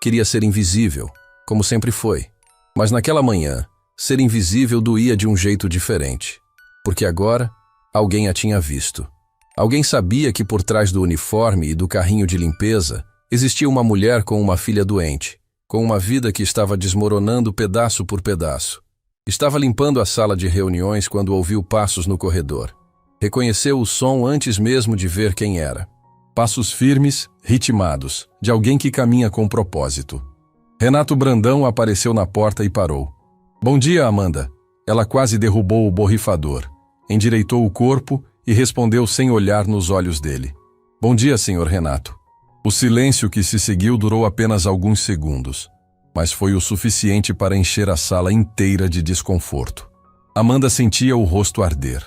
Speaker 1: Queria ser invisível, como sempre foi. Mas naquela manhã, ser invisível doía de um jeito diferente. Porque agora, alguém a tinha visto. Alguém sabia que por trás do uniforme e do carrinho de limpeza existia uma mulher com uma filha doente, com uma vida que estava desmoronando pedaço por pedaço. Estava limpando a sala de reuniões quando ouviu passos no corredor. Reconheceu o som antes mesmo de ver quem era. Passos firmes, ritmados, de alguém que caminha com propósito. Renato Brandão apareceu na porta e parou. "Bom dia, Amanda." Ela quase derrubou o borrifador. Endireitou o corpo e respondeu sem olhar nos olhos dele. "Bom dia, senhor Renato." O silêncio que se seguiu durou apenas alguns segundos, mas foi o suficiente para encher a sala inteira de desconforto. Amanda sentia o rosto arder.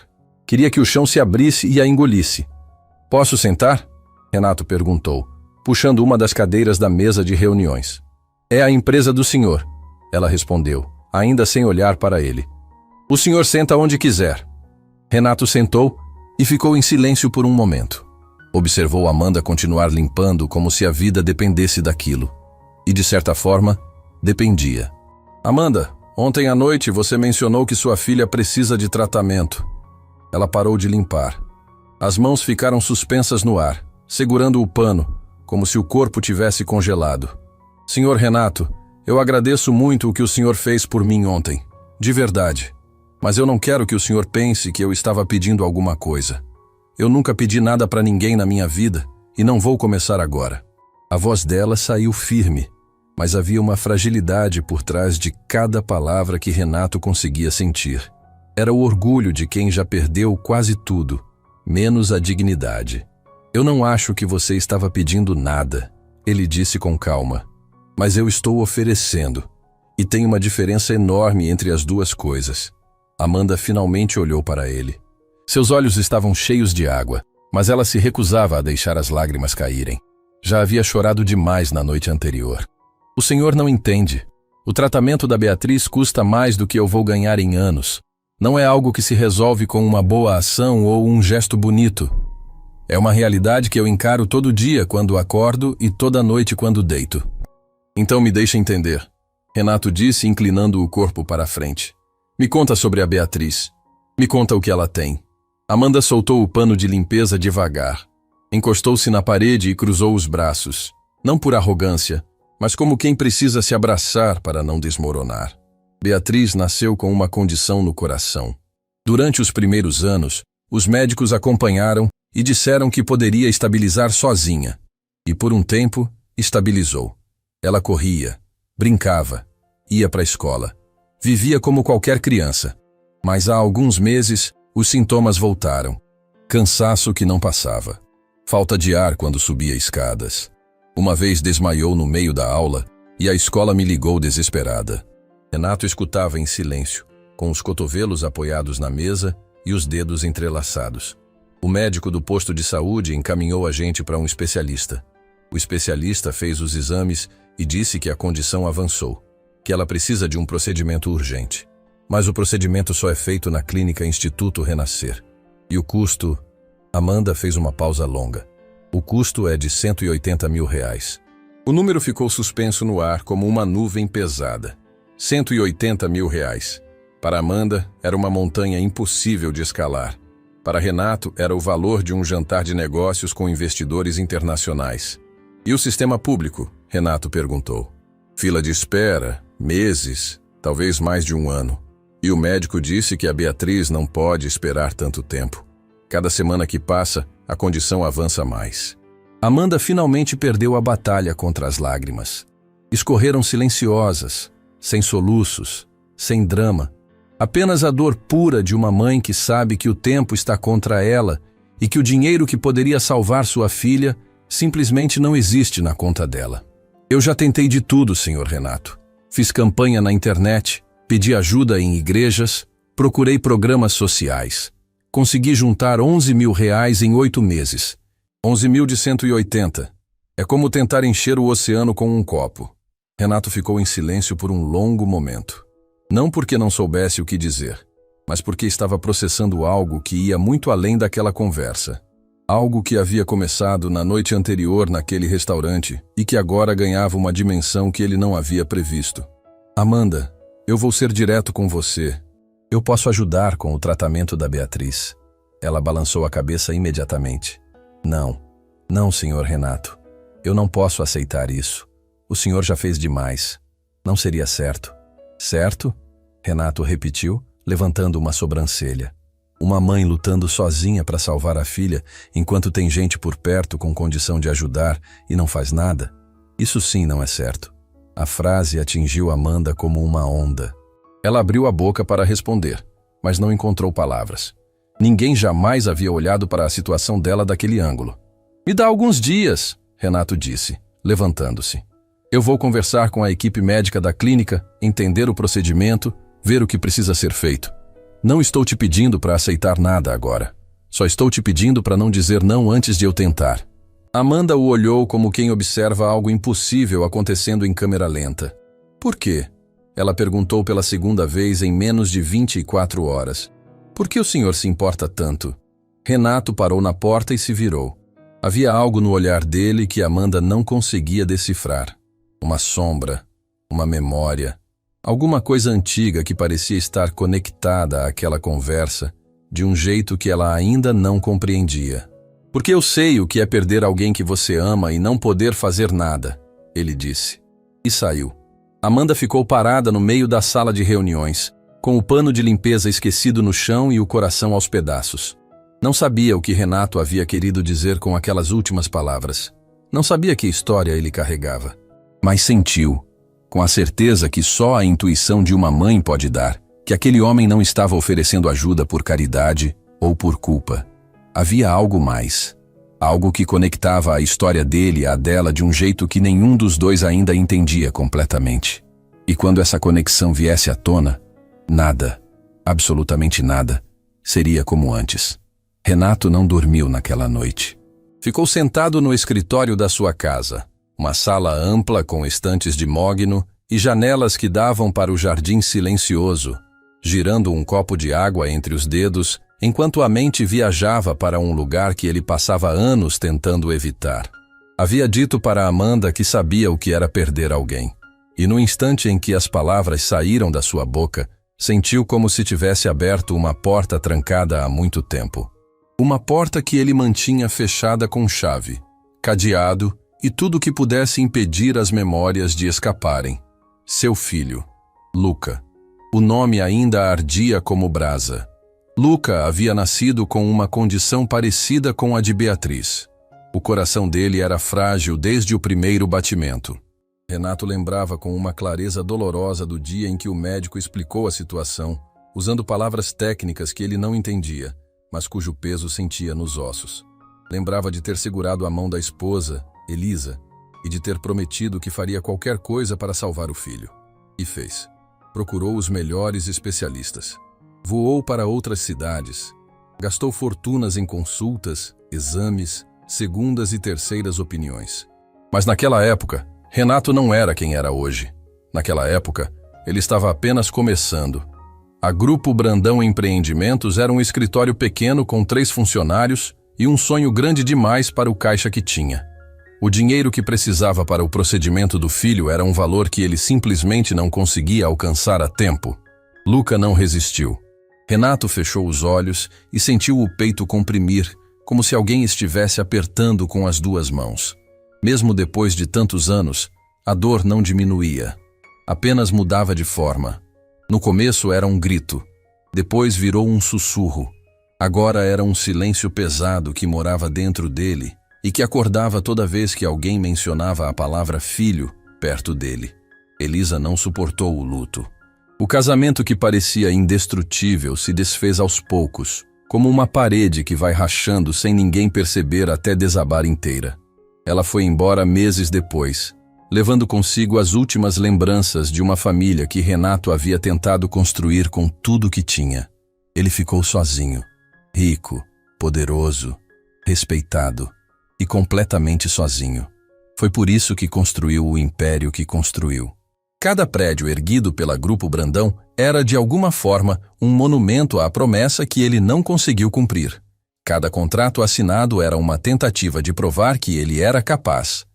Speaker 1: Queria que o chão se abrisse e a engolisse. "Posso sentar?" Renato perguntou, puxando uma das cadeiras da mesa de reuniões. "É a empresa do senhor", ela respondeu, ainda sem olhar para ele. "O senhor senta onde quiser." Renato sentou e ficou em silêncio por um momento. Observou Amanda continuar limpando como se a vida dependesse daquilo. E, de certa forma, dependia. "Amanda, ontem à noite você mencionou que sua filha precisa de tratamento." Ela parou de limpar. As mãos ficaram suspensas no ar, segurando o pano, como se o corpo tivesse congelado. "Senhor Renato, eu agradeço muito o que o senhor fez por mim ontem. De verdade. Mas eu não quero que o senhor pense que eu estava pedindo alguma coisa. Eu nunca pedi nada para ninguém na minha vida e não vou começar agora." A voz dela saiu firme, mas havia uma fragilidade por trás de cada palavra que Renato conseguia sentir. Era o orgulho de quem já perdeu quase tudo, menos a dignidade. "Eu não acho que você estava pedindo nada", ele disse com calma. "Mas eu estou oferecendo, e tem uma diferença enorme entre as duas coisas." Amanda finalmente olhou para ele. Seus olhos estavam cheios de água, mas ela se recusava a deixar as lágrimas caírem. Já havia chorado demais na noite anterior. "O senhor não entende. O tratamento da Beatriz custa mais do que eu vou ganhar em anos. Não é algo que se resolve com uma boa ação ou um gesto bonito. É uma realidade que eu encaro todo dia quando acordo e toda noite quando deito. Então me deixe entender. Renato disse, inclinando o corpo para a frente. Me conta sobre a Beatriz. Me conta o que ela tem. Amanda soltou o pano de limpeza devagar. Encostou-se na parede e cruzou os braços. Não por arrogância, mas como quem precisa se abraçar para não desmoronar. Beatriz nasceu com uma condição no coração. Durante os primeiros anos, os médicos acompanharam e disseram que poderia estabilizar sozinha. E por um tempo, estabilizou. Ela corria, brincava, ia para a escola. Vivia como qualquer criança. Mas há alguns meses, os sintomas voltaram. Cansaço que não passava. Falta de ar quando subia escadas. Uma vez desmaiou no meio da aula e a escola me ligou desesperada. Renato escutava em silêncio, com os cotovelos apoiados na mesa e os dedos entrelaçados. O médico do posto de saúde encaminhou a gente para um especialista. O especialista fez os exames e disse que a condição avançou, que ela precisa de um procedimento urgente. Mas o procedimento só é feito na clínica Instituto Renascer. E o custo... Amanda fez uma pausa longa. O custo é de R$180 mil. O número ficou suspenso no ar como uma nuvem pesada. R$180 mil. Para Amanda, era uma montanha impossível de escalar. Para Renato, era o valor de um jantar de negócios com investidores internacionais. E o sistema público? Renato perguntou. Fila de espera, meses, talvez mais de um ano. E o médico disse que a Beatriz não pode esperar tanto tempo. Cada semana que passa, a condição avança mais. Amanda finalmente perdeu a batalha contra as lágrimas. Escorreram silenciosas, sem soluços, sem drama. Apenas a dor pura de uma mãe que sabe que o tempo está contra ela e que o dinheiro que poderia salvar sua filha simplesmente não existe na conta dela. Eu já tentei de tudo, Sr. Renato. Fiz campanha na internet, pedi ajuda em igrejas, procurei programas sociais. Consegui juntar R$11 mil em 8 meses. 11 mil de 180. É como tentar encher o oceano com um copo. Renato ficou em silêncio por um longo momento. Não porque não soubesse o que dizer, mas porque estava processando algo que ia muito além daquela conversa. Algo que havia começado na noite anterior naquele restaurante e que agora ganhava uma dimensão que ele não havia previsto. Amanda, eu vou ser direto com você. Eu posso ajudar com o tratamento da Beatriz. Ela balançou a cabeça imediatamente. Não, Sr. Renato. Eu não posso aceitar isso. O senhor já fez demais. Não seria certo. Certo? Renato repetiu, levantando uma sobrancelha. Uma mãe lutando sozinha para salvar a filha, enquanto tem gente por perto com condição de ajudar e não faz nada? Isso sim não é certo. A frase atingiu Amanda como uma onda. Ela abriu a boca para responder, mas não encontrou palavras. Ninguém jamais havia olhado para a situação dela daquele ângulo. Me dá alguns dias, Renato disse, levantando-se. Eu vou conversar com a equipe médica da clínica, entender o procedimento, ver o que precisa ser feito. Não estou te pedindo para aceitar nada agora. Só estou te pedindo para não dizer não antes de eu tentar. Amanda o olhou como quem observa algo impossível acontecendo em câmera lenta. Por quê? Ela perguntou pela segunda vez em menos de 24 horas. Por que o senhor se importa tanto? Renato parou na porta e se virou. Havia algo no olhar dele que Amanda não conseguia decifrar. Uma sombra, uma memória, alguma coisa antiga que parecia estar conectada àquela conversa de um jeito que ela ainda não compreendia. Porque eu sei o que é perder alguém que você ama e não poder fazer nada, ele disse. E saiu. Amanda ficou parada no meio da sala de reuniões, com o pano de limpeza esquecido no chão e o coração aos pedaços. Não sabia o que Renato havia querido dizer com aquelas últimas palavras. Não sabia que história ele carregava. Mas sentiu, com a certeza que só a intuição de uma mãe pode dar, que aquele homem não estava oferecendo ajuda por caridade ou por culpa. Havia algo mais. Algo que conectava a história dele à dela de um jeito que nenhum dos dois ainda entendia completamente. E quando essa conexão viesse à tona, nada, absolutamente nada, seria como antes. Renato não dormiu naquela noite. Ficou sentado no escritório da sua casa, uma sala ampla com estantes de mogno e janelas que davam para o jardim silencioso, girando um copo de água entre os dedos, enquanto a mente viajava para um lugar que ele passava anos tentando evitar. Havia dito para Amanda que sabia o que era perder alguém. E no instante em que as palavras saíram da sua boca, sentiu como se tivesse aberto uma porta trancada há muito tempo. Uma porta que ele mantinha fechada com chave, cadeado e tudo que pudesse impedir as memórias de escaparem. Seu filho, Luca. O nome ainda ardia como brasa. Luca havia nascido com uma condição parecida com a de Beatriz. O coração dele era frágil desde o primeiro batimento. Renato lembrava com uma clareza dolorosa do dia em que o médico explicou a situação, usando palavras técnicas que ele não entendia, mas cujo peso sentia nos ossos. Lembrava de ter segurado a mão da esposa, Elisa, e de ter prometido que faria qualquer coisa para salvar o filho. E fez. Procurou os melhores especialistas. Voou para outras cidades. Gastou fortunas em consultas, exames, segundas e terceiras opiniões. Mas naquela época, Renato não era quem era hoje. Naquela época, ele estava apenas começando. A Grupo Brandão Empreendimentos era um escritório pequeno com 3 funcionários e um sonho grande demais para o caixa que tinha. O dinheiro que precisava para o procedimento do filho era um valor que ele simplesmente não conseguia alcançar a tempo. Luca não resistiu. Renato fechou os olhos e sentiu o peito comprimir, como se alguém estivesse apertando com as 2 mãos. Mesmo depois de tantos anos, a dor não diminuía. Apenas mudava de forma. No começo era um grito. Depois virou um sussurro. Agora era um silêncio pesado que morava dentro dele e que acordava toda vez que alguém mencionava a palavra filho perto dele. Elisa não suportou o luto. O casamento que parecia indestrutível se desfez aos poucos, como uma parede que vai rachando sem ninguém perceber até desabar inteira. Ela foi embora meses depois, levando consigo as últimas lembranças de uma família que Renato havia tentado construir com tudo que tinha. Ele ficou sozinho, rico, poderoso, respeitado e completamente sozinho. Foi por isso que construiu o império que construiu. Cada prédio erguido pela Grupo Brandão era, de alguma forma, um monumento à promessa que ele não conseguiu cumprir. Cada contrato assinado era uma tentativa de provar que ele era capaz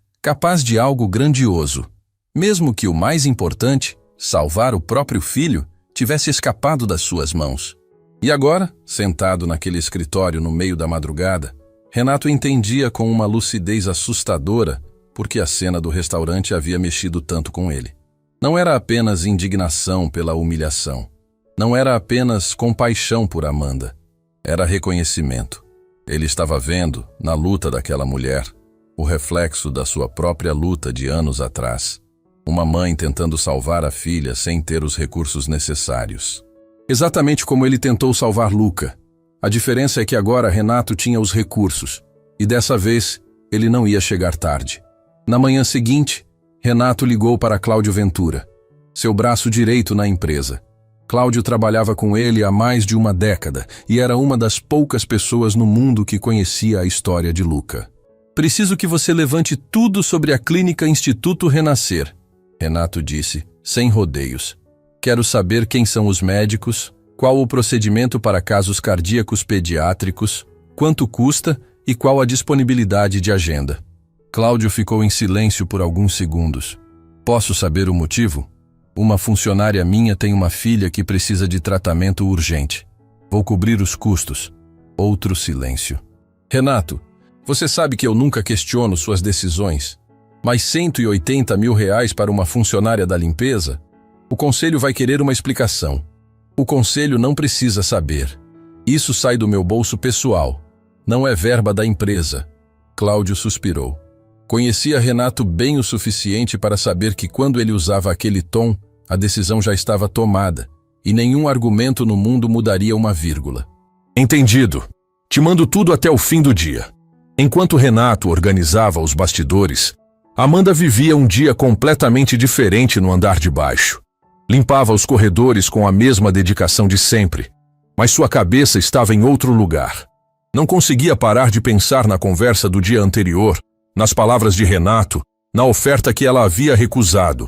Speaker 1: de algo grandioso, mesmo que o mais importante, salvar o próprio filho, tivesse escapado das suas mãos. E agora, sentado naquele escritório no meio da madrugada, Renato entendia com uma lucidez assustadora porque a cena do restaurante havia mexido tanto com ele. Não era apenas indignação pela humilhação. Não era apenas compaixão por Amanda. Era reconhecimento. Ele estava vendo, na luta daquela mulher, o reflexo da sua própria luta de anos atrás. Uma mãe tentando salvar a filha sem ter os recursos necessários. Exatamente como ele tentou salvar Luca. A diferença é que agora Renato tinha os recursos, e dessa vez ele não ia chegar tarde. Na manhã seguinte, Renato ligou para Cláudio Ventura, seu braço direito na empresa. Cláudio trabalhava com ele há mais de uma década e era uma das poucas pessoas no mundo que conhecia a história de Luca. Preciso que você levante tudo sobre a clínica Instituto Renascer, Renato disse, sem rodeios. Quero saber quem são os médicos, qual o procedimento para casos cardíacos pediátricos, quanto custa e qual a disponibilidade de agenda. Cláudio ficou em silêncio por alguns segundos. Posso saber o motivo? Uma funcionária minha tem uma filha que precisa de tratamento urgente. Vou cobrir os custos. Outro silêncio. Renato, você sabe que eu nunca questiono suas decisões, mas R$180 mil para uma funcionária da limpeza? O conselho vai querer uma explicação. O conselho não precisa saber. Isso sai do meu bolso pessoal. Não é verba da empresa. Cláudio suspirou. Conhecia Renato bem o suficiente para saber que quando ele usava aquele tom, a decisão já estava tomada, e nenhum argumento no mundo mudaria uma vírgula. Entendido. Te mando tudo até o fim do dia. Enquanto Renato organizava os bastidores, Amanda vivia um dia completamente diferente no andar de baixo. Limpava os corredores com a mesma dedicação de sempre, mas sua cabeça estava em outro lugar. Não conseguia parar de pensar na conversa do dia anterior, nas palavras de Renato, na oferta que ela havia recusado.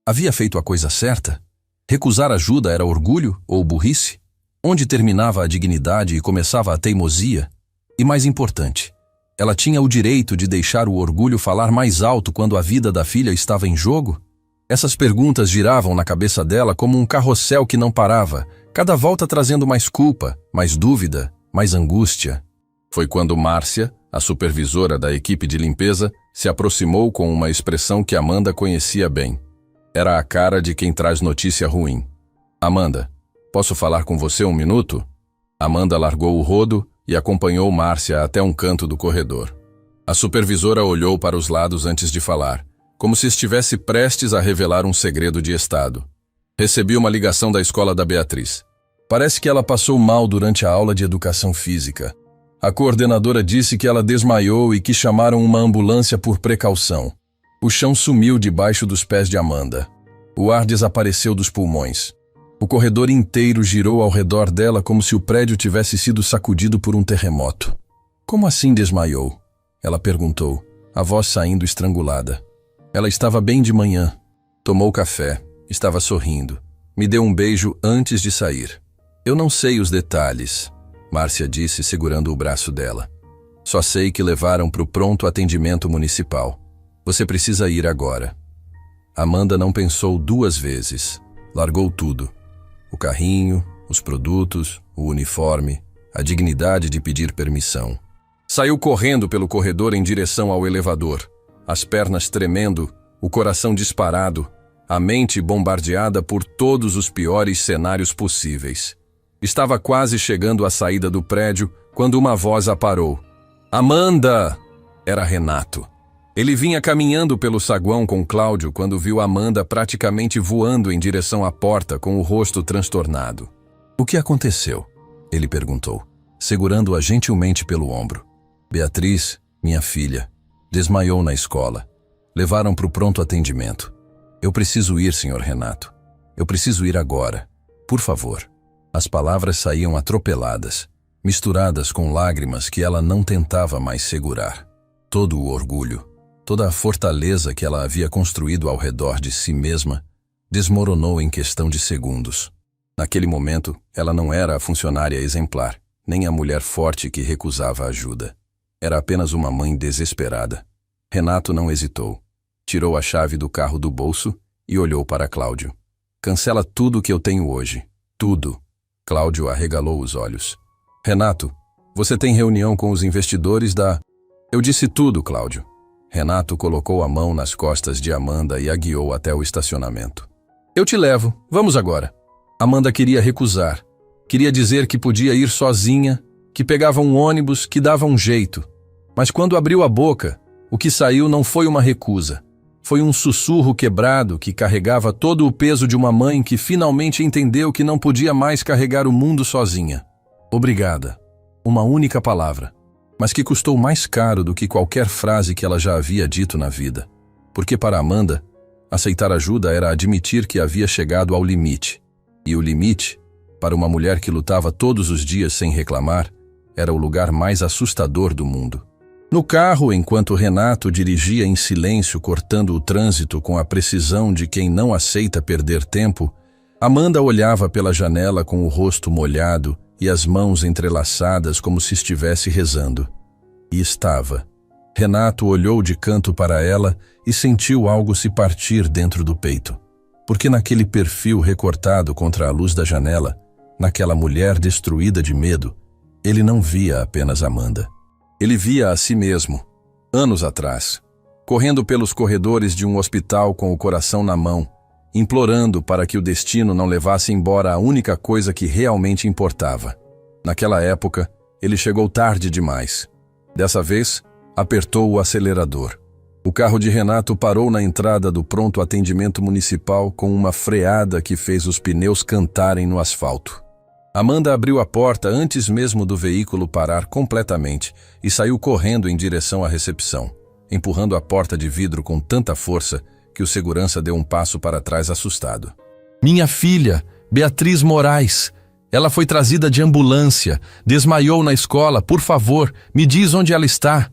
Speaker 1: Havia feito a coisa certa? Recusar ajuda era orgulho ou burrice? Onde terminava a dignidade e começava a teimosia? E mais importante, ela tinha o direito de deixar o orgulho falar mais alto quando a vida da filha estava em jogo? Essas perguntas giravam na cabeça dela como um carrossel que não parava, cada volta trazendo mais culpa, mais dúvida, mais angústia. Foi quando Márcia, a supervisora da equipe de limpeza, se aproximou com uma expressão que Amanda conhecia bem. Era a cara de quem traz notícia ruim. Amanda, posso falar com você um minuto? Amanda largou o rodo e acompanhou Márcia até um canto do corredor. A supervisora olhou para os lados antes de falar, como se estivesse prestes a revelar um segredo de estado. Recebi uma ligação da escola da Beatriz. Parece que ela passou mal durante a aula de educação física. A coordenadora disse que ela desmaiou e que chamaram uma ambulância por precaução. O chão sumiu debaixo dos pés de Amanda. O ar desapareceu dos pulmões. O corredor inteiro girou ao redor dela como se o prédio tivesse sido sacudido por um terremoto. Como assim desmaiou? Ela perguntou, a voz saindo estrangulada. Ela estava bem de manhã. Tomou café, estava sorrindo. Me deu um beijo antes de sair. Eu não sei os detalhes, Márcia disse segurando o braço dela. Só sei que levaram para o pronto atendimento municipal. Você precisa ir agora. Amanda não pensou 2 vezes. Largou tudo. O carrinho, os produtos, o uniforme, a dignidade de pedir permissão. Saiu correndo pelo corredor em direção ao elevador, as pernas tremendo, o coração disparado, a mente bombardeada por todos os piores cenários possíveis. Estava quase chegando à saída do prédio quando uma voz a parou. Amanda! Era Renato. Ele vinha caminhando pelo saguão com Cláudio quando viu Amanda praticamente voando em direção à porta com o rosto transtornado. O que aconteceu? Ele perguntou, segurando-a gentilmente pelo ombro. Beatriz, minha filha, desmaiou na escola. Levaram para o pronto atendimento. Eu preciso ir, Sr. Renato. Eu preciso ir agora. Por favor. As palavras saíam atropeladas, misturadas com lágrimas que ela não tentava mais segurar. Todo o orgulho, toda a fortaleza que ela havia construído ao redor de si mesma, desmoronou em questão de segundos. Naquele momento, ela não era a funcionária exemplar, nem a mulher forte que recusava ajuda. Era apenas uma mãe desesperada. Renato não hesitou. Tirou a chave do carro do bolso e olhou para Cláudio. Cancela tudo o que eu tenho hoje. Tudo. Cláudio arregalou os olhos. Renato, você tem reunião com os investidores da... Eu disse tudo, Cláudio. Renato colocou a mão nas costas de Amanda e a guiou até o estacionamento. Eu te levo, vamos agora. Amanda queria recusar. Queria dizer que podia ir sozinha, que pegava um ônibus, que dava um jeito. Mas quando abriu a boca, o que saiu não foi uma recusa. Foi um sussurro quebrado que carregava todo o peso de uma mãe que finalmente entendeu que não podia mais carregar o mundo sozinha. Obrigada. Uma única palavra. Mas que custou mais caro do que qualquer frase que ela já havia dito na vida. Porque para Amanda, aceitar ajuda era admitir que havia chegado ao limite. E o limite, para uma mulher que lutava todos os dias sem reclamar, era o lugar mais assustador do mundo. No carro, enquanto Renato dirigia em silêncio cortando o trânsito com a precisão de quem não aceita perder tempo, Amanda olhava pela janela com o rosto molhado e as mãos entrelaçadas como se estivesse rezando. E estava. Renato olhou de canto para ela e sentiu algo se partir dentro do peito. Porque naquele perfil recortado contra a luz da janela, naquela mulher destruída de medo, ele não via apenas Amanda. Ele via a si mesmo, anos atrás, correndo pelos corredores de um hospital com o coração na mão, implorando para que o destino não levasse embora a única coisa que realmente importava. Naquela época, ele chegou tarde demais. Dessa vez, apertou o acelerador. O carro de Renato parou na entrada do pronto atendimento municipal com uma freada que fez os pneus cantarem no asfalto. Amanda abriu a porta antes mesmo do veículo parar completamente e saiu correndo em direção à recepção, empurrando a porta de vidro com tanta força que o segurança deu um passo para trás assustado. Minha filha, Beatriz Moraes. Ela foi trazida de ambulância, desmaiou na escola, por favor, me diz onde ela está.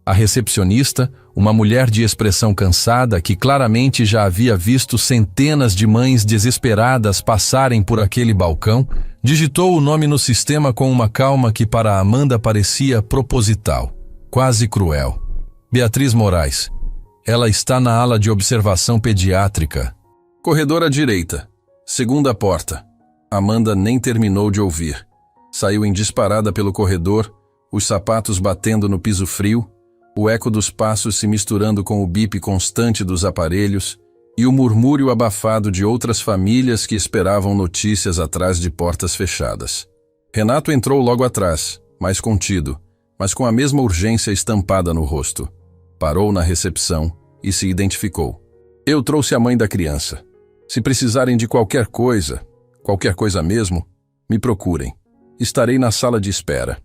Speaker 1: A recepcionista, uma mulher de expressão cansada que claramente já havia visto centenas de mães desesperadas passarem por aquele balcão, digitou o nome no sistema com uma calma que para Amanda parecia proposital, quase cruel. Beatriz Moraes. Ela está na ala de observação pediátrica. Corredor à direita. Segunda porta. Amanda nem terminou de ouvir. Saiu em disparada pelo corredor, os sapatos batendo no piso frio, o eco dos passos se misturando com o bip constante dos aparelhos e o murmúrio abafado de outras famílias que esperavam notícias atrás de portas fechadas. Renato entrou logo atrás, mais contido, mas com a mesma urgência estampada no rosto. Parou na recepção e se identificou. Eu trouxe a mãe da criança. Se precisarem de qualquer coisa mesmo, me procurem. Estarei na sala de espera.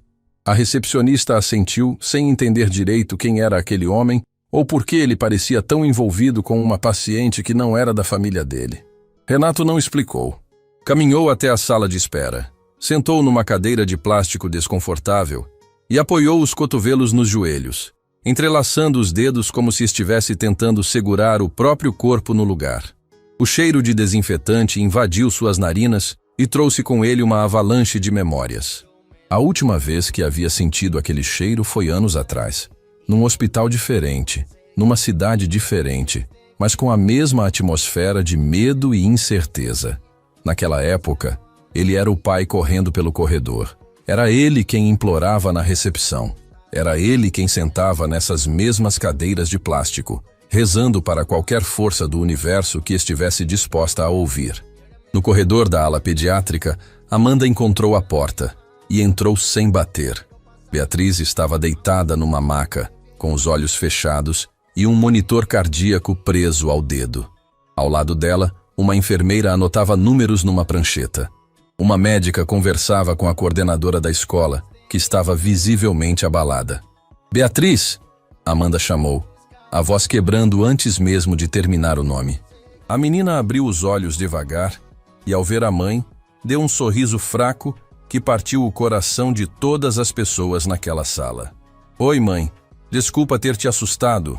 Speaker 1: A recepcionista assentiu sem entender direito quem era aquele homem ou por que ele parecia tão envolvido com uma paciente que não era da família dele. Renato não explicou. Caminhou até a sala de espera. Sentou numa cadeira de plástico desconfortável e apoiou os cotovelos nos joelhos, entrelaçando os dedos como se estivesse tentando segurar o próprio corpo no lugar. O cheiro de desinfetante invadiu suas narinas e trouxe com ele uma avalanche de memórias. A última vez que havia sentido aquele cheiro foi anos atrás, num hospital diferente, numa cidade diferente, mas com a mesma atmosfera de medo e incerteza. Naquela época, ele era o pai correndo pelo corredor. Era ele quem implorava na recepção. Era ele quem sentava nessas mesmas cadeiras de plástico, rezando para qualquer força do universo que estivesse disposta a ouvir. No corredor da ala pediátrica, Amanda encontrou a porta e entrou sem bater. Beatriz estava deitada numa maca, com os olhos fechados e um monitor cardíaco preso ao dedo. Ao lado dela, uma enfermeira anotava números numa prancheta. Uma médica conversava com a coordenadora da escola, que estava visivelmente abalada. «Beatriz!» Amanda chamou, a voz quebrando antes mesmo de terminar o nome. A menina abriu os olhos devagar e, ao ver a mãe, deu um sorriso fraco que partiu o coração de todas as pessoas naquela sala. «Oi, mãe. Desculpa ter te assustado».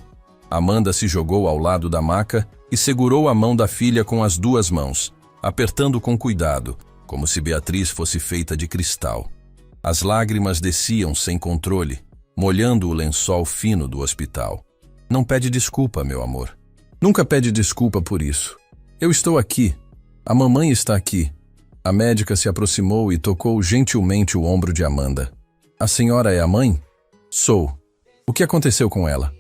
Speaker 1: Amanda se jogou ao lado da maca e segurou a mão da filha com as duas mãos, apertando com cuidado, como se Beatriz fosse feita de cristal. As lágrimas desciam sem controle, molhando o lençol fino do hospital. «Não pede desculpa, meu amor. Nunca pede desculpa por isso. Eu estou aqui. A mamãe está aqui». A médica se aproximou e tocou gentilmente o ombro de Amanda. «A senhora é a mãe?» «Sou. O que aconteceu com ela?»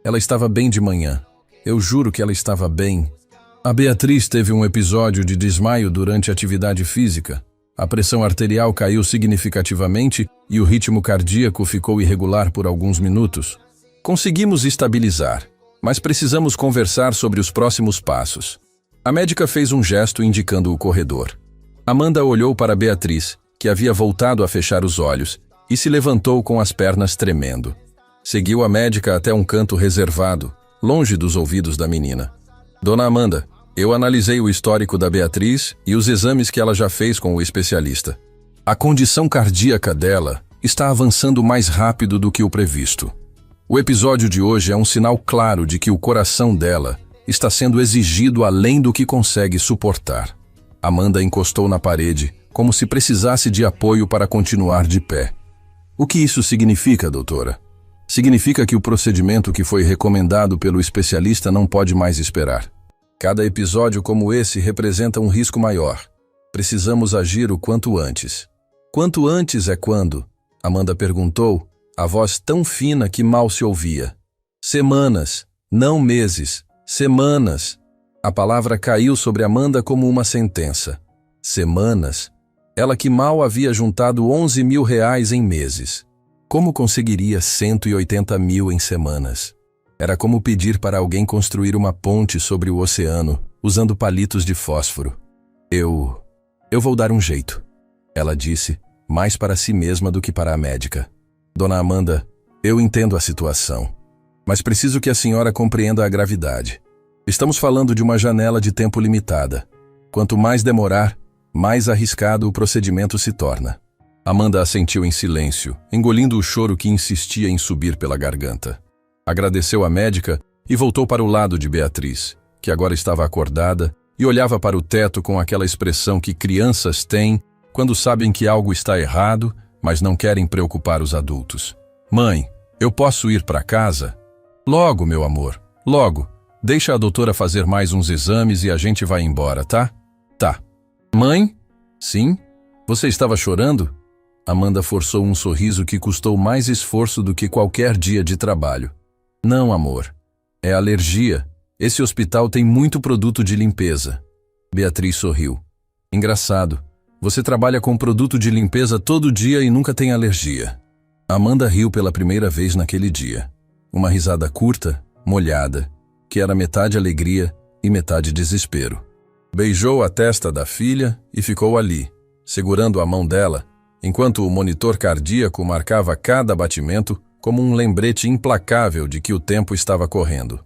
Speaker 1: «Ela estava bem de manhã. Eu juro que ela estava bem. A Beatriz teve um episódio de desmaio durante a atividade física. A pressão arterial caiu significativamente e o ritmo cardíaco ficou irregular por alguns minutos. Conseguimos estabilizar, mas precisamos conversar sobre os próximos passos». A médica fez um gesto indicando o corredor. Amanda olhou para Beatriz, que havia voltado a fechar os olhos, e se levantou com as pernas tremendo. Seguiu a médica até um canto reservado, longe dos ouvidos da menina. «Dona Amanda, eu analisei o histórico da Beatriz e os exames que ela já fez com o especialista. A condição cardíaca dela está avançando mais rápido do que o previsto. O episódio de hoje é um sinal claro de que o coração dela está sendo exigido além do que consegue suportar». Amanda encostou na parede, como se precisasse de apoio para continuar de pé. «O que isso significa, doutora?» «Significa que o procedimento que foi recomendado pelo especialista não pode mais esperar. Cada episódio como esse representa um risco maior. Precisamos agir o quanto antes». «Quanto antes é quando?» Amanda perguntou, a voz tão fina que mal se ouvia. «Semanas, não meses. Semanas». A palavra caiu sobre Amanda como uma sentença. Semanas? Ela que mal havia juntado 11 mil reais em meses. Como conseguiria 180 mil em semanas? Era como pedir para alguém construir uma ponte sobre o oceano, usando palitos de fósforo. Eu vou dar um jeito, ela disse, mais para si mesma do que para a médica. Dona Amanda, eu entendo a situação, mas preciso que a senhora compreenda a gravidade. Estamos falando de uma janela de tempo limitada. Quanto mais demorar, mais arriscado o procedimento se torna. Amanda assentiu em silêncio, engolindo o choro que insistia em subir pela garganta. Agradeceu à médica e voltou para o lado de Beatriz, que agora estava acordada e olhava para o teto com aquela expressão que crianças têm quando sabem que algo está errado, mas não querem preocupar os adultos. «Mãe, eu posso ir para casa?» «Logo, meu amor, logo. Deixa a doutora fazer mais uns exames e a gente vai embora, tá? Tá. Mãe? Sim? Você estava chorando? Amanda forçou um sorriso que custou mais esforço do que qualquer dia de trabalho. Não, amor. É alergia. Esse hospital tem muito produto de limpeza. Beatriz sorriu. Engraçado. Você trabalha com produto de limpeza todo dia e nunca tem alergia. Amanda riu pela primeira vez naquele dia. Uma risada curta, molhada, que era metade alegria e metade desespero. Beijou a testa da filha e ficou ali, segurando a mão dela, enquanto o monitor cardíaco marcava cada batimento como um lembrete implacável de que o tempo estava correndo.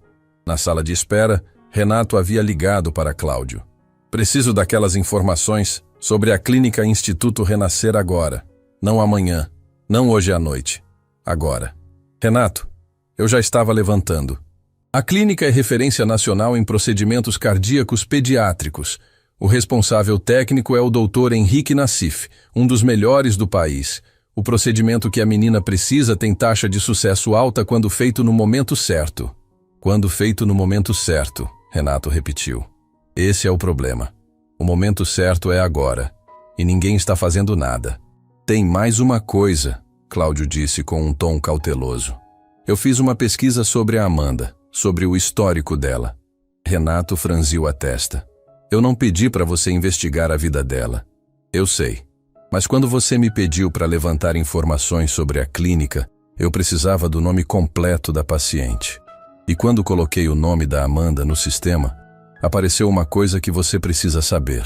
Speaker 1: Na sala de espera, Renato havia ligado para Cláudio. Preciso daquelas informações sobre a clínica Instituto Renascer agora. Não amanhã, não hoje à noite. Agora. Renato, eu já estava levantando. A clínica é referência nacional em procedimentos cardíacos pediátricos. O responsável técnico é o Dr. Henrique Nassif, um dos melhores do país. O procedimento que a menina precisa tem taxa de sucesso alta quando feito no momento certo. Quando feito no momento certo, Renato repetiu. Esse é o problema. O momento certo é agora. E ninguém está fazendo nada. Tem mais uma coisa, Cláudio disse com um tom cauteloso. Eu fiz uma pesquisa sobre a Amanda, sobre o histórico dela. Renato franziu a testa. Eu não pedi para você investigar a vida dela. Eu sei. Mas quando você me pediu para levantar informações sobre a clínica, eu precisava do nome completo da paciente. E quando coloquei o nome da Amanda no sistema, apareceu uma coisa que você precisa saber.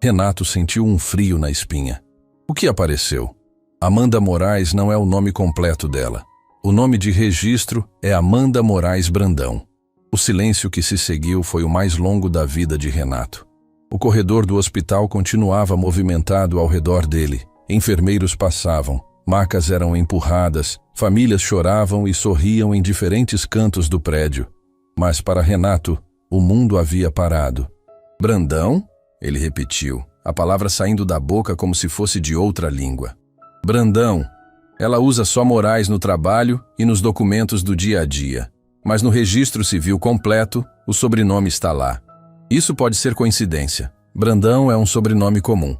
Speaker 1: Renato sentiu um frio na espinha. O que apareceu? Amanda Moraes não é o nome completo dela. O nome de registro é Amanda Moraes Brandão. O silêncio que se seguiu foi o mais longo da vida de Renato. O corredor do hospital continuava movimentado ao redor dele. Enfermeiros passavam, macas eram empurradas, famílias choravam e sorriam em diferentes cantos do prédio. Mas para Renato, o mundo havia parado. Brandão? Ele repetiu, a palavra saindo da boca como se fosse de outra língua. Brandão. Ela usa só Moraes no trabalho e nos documentos do dia a dia. Mas no registro civil completo, o sobrenome está lá. Isso pode ser coincidência. Brandão é um sobrenome comum.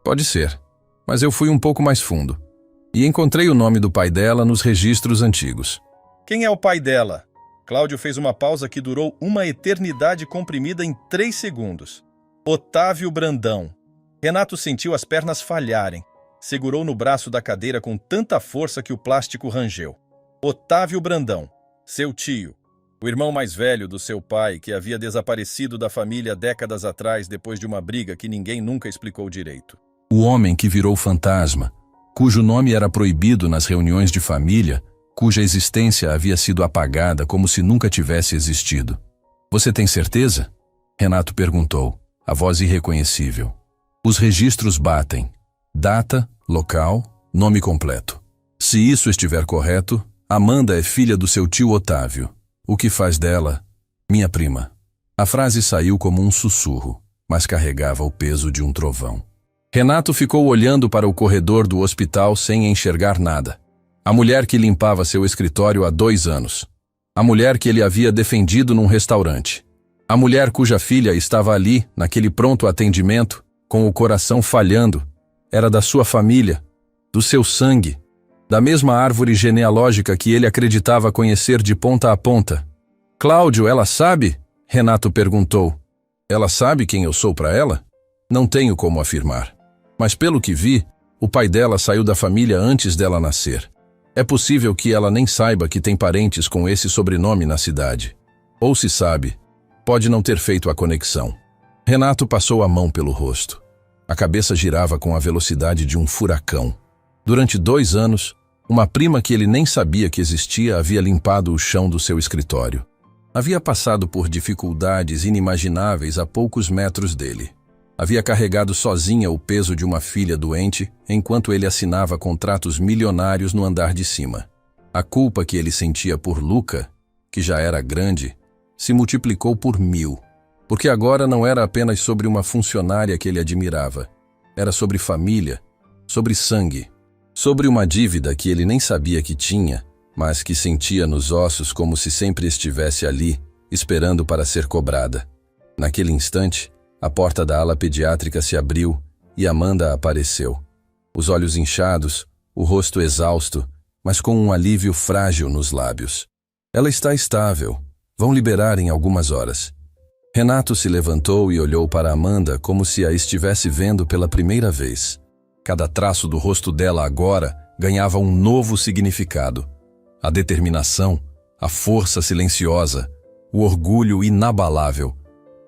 Speaker 1: Pode ser. Mas eu fui um pouco mais fundo. E encontrei o nome do pai dela nos registros antigos.
Speaker 2: Quem é o pai dela? Cláudio fez uma pausa que durou uma eternidade comprimida em 3 segundos. Otávio Brandão. Renato sentiu as pernas falharem. Segurou no braço da cadeira com tanta força que o plástico rangeu. Otávio Brandão, seu tio, o irmão mais velho do seu pai, que havia desaparecido da família décadas atrás depois de uma briga que ninguém nunca explicou direito.
Speaker 1: O homem que virou fantasma, cujo nome era proibido nas reuniões de família, cuja existência havia sido apagada como se nunca tivesse existido. Você tem certeza? Renato perguntou, a voz irreconhecível. Os registros batem. Data, local, nome completo. Se isso estiver correto, Amanda é filha do seu tio Otávio. O que faz dela? Minha prima. A frase saiu como um sussurro, mas carregava o peso de um trovão. Renato ficou olhando para o corredor do hospital sem enxergar nada. A mulher que limpava seu escritório há 2 anos. A mulher que ele havia defendido num restaurante. A mulher cuja filha estava ali, naquele pronto atendimento, com o coração falhando. Era da sua família, do seu sangue, da mesma árvore genealógica que ele acreditava conhecer de ponta a ponta. Cláudio, ela sabe? Renato perguntou. Ela sabe quem eu sou para ela? Não tenho como afirmar. Mas pelo que vi, o pai dela saiu da família antes dela nascer. É possível que ela nem saiba que tem parentes com esse sobrenome na cidade. Ou se sabe, pode não ter feito a conexão. Renato passou a mão pelo rosto. A cabeça girava com a velocidade de um furacão. Durante 2 anos, uma prima que ele nem sabia que existia havia limpado o chão do seu escritório. Havia passado por dificuldades inimagináveis a poucos metros dele. Havia carregado sozinha o peso de uma filha doente, enquanto ele assinava contratos milionários no andar de cima. A culpa que ele sentia por Luca, que já era grande, se multiplicou por 1000. Porque agora não era apenas sobre uma funcionária que ele admirava. Era sobre família, sobre sangue, sobre uma dívida que ele nem sabia que tinha, mas que sentia nos ossos como se sempre estivesse ali, esperando para ser cobrada. Naquele instante, a porta da ala pediátrica se abriu e Amanda apareceu. Os olhos inchados, o rosto exausto, mas com um alívio frágil nos lábios. Ela está estável. Vão liberar em algumas horas. Renato se levantou e olhou para Amanda como se a estivesse vendo pela primeira vez. Cada traço do rosto dela agora ganhava um novo significado. A determinação, a força silenciosa, o orgulho inabalável.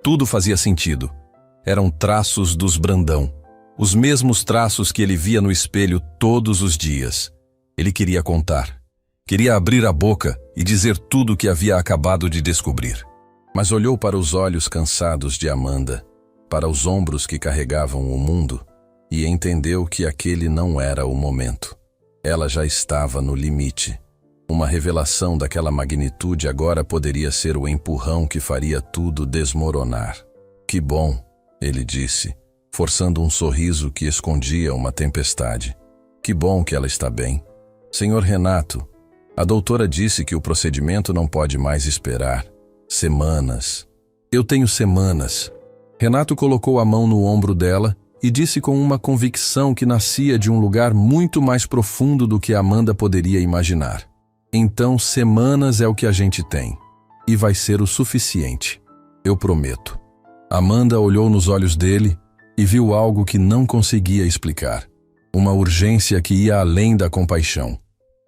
Speaker 1: Tudo fazia sentido. Eram traços dos Brandão. Os mesmos traços que ele via no espelho todos os dias. Ele queria contar. Queria abrir a boca e dizer tudo o que havia acabado de descobrir. Mas olhou para os olhos cansados de Amanda, para os ombros que carregavam o mundo, e entendeu que aquele não era o momento. Ela já estava no limite. Uma revelação daquela magnitude agora poderia ser o empurrão que faria tudo desmoronar. Que bom, ele disse, forçando um sorriso que escondia uma tempestade. Que bom que ela está bem. Senhor Renato, a doutora disse que o procedimento não pode mais esperar. Semanas. Eu tenho semanas. Renato colocou a mão no ombro dela e disse com uma convicção que nascia de um lugar muito mais profundo do que Amanda poderia imaginar. Então, semanas é o que a gente tem. E vai ser o suficiente. Eu prometo. Amanda olhou nos olhos dele e viu algo que não conseguia explicar. Uma urgência que ia além da compaixão.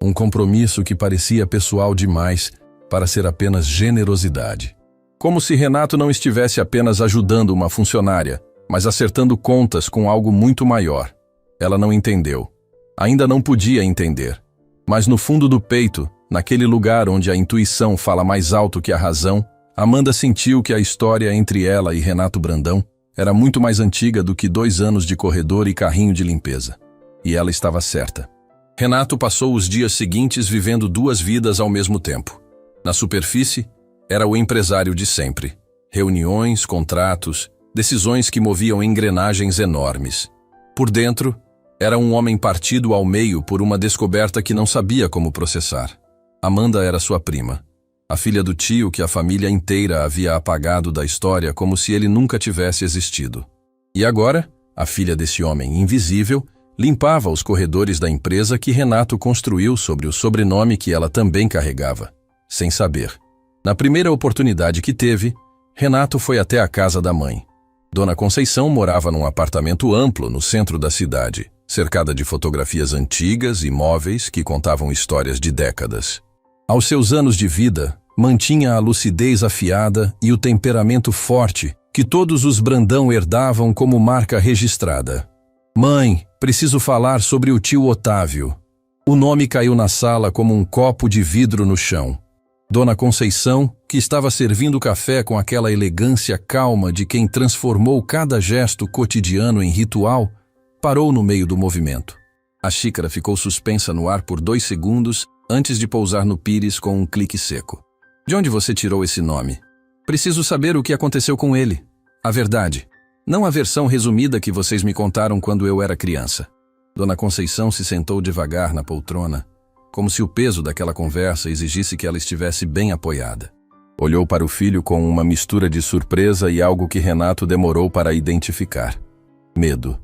Speaker 1: Um compromisso que parecia pessoal demais para ser apenas generosidade. Como se Renato não estivesse apenas ajudando uma funcionária, mas acertando contas com algo muito maior. Ela não entendeu. Ainda não podia entender. Mas no fundo do peito, naquele lugar onde a intuição fala mais alto que a razão, Amanda sentiu que a história entre ela e Renato Brandão era muito mais antiga do que 2 anos de corredor e carrinho de limpeza. E ela estava certa. Renato passou os dias seguintes vivendo 2 vidas ao mesmo tempo. Na superfície, era o empresário de sempre. Reuniões, contratos, decisões que moviam engrenagens enormes. Por dentro, era um homem partido ao meio por uma descoberta que não sabia como processar. Amanda era sua prima, a filha do tio que a família inteira havia apagado da história como se ele nunca tivesse existido. E agora, a filha desse homem invisível limpava os corredores da empresa que Renato construiu sobre o sobrenome que ela também carregava, sem saber. Na primeira oportunidade que teve, Renato foi até a casa da mãe. Dona Conceição morava num apartamento amplo no centro da cidade, cercada de fotografias antigas e móveis que contavam histórias de décadas. Aos seus anos de vida, mantinha a lucidez afiada e o temperamento forte que todos os Brandão herdavam como marca registrada. Mãe, preciso falar sobre o tio Otávio. O nome caiu na sala como um copo de vidro no chão. Dona Conceição, que estava servindo café com aquela elegância calma de quem transformou cada gesto cotidiano em ritual, parou no meio do movimento. A xícara ficou suspensa no ar por 2 segundos antes de pousar no pires com um clique seco. De onde você tirou esse nome? Preciso saber o que aconteceu com ele. A verdade. Não a versão resumida que vocês me contaram quando eu era criança. Dona Conceição se sentou devagar na poltrona, como se o peso daquela conversa exigisse que ela estivesse bem apoiada. Olhou para o filho com uma mistura de surpresa e algo que Renato demorou para identificar. Medo.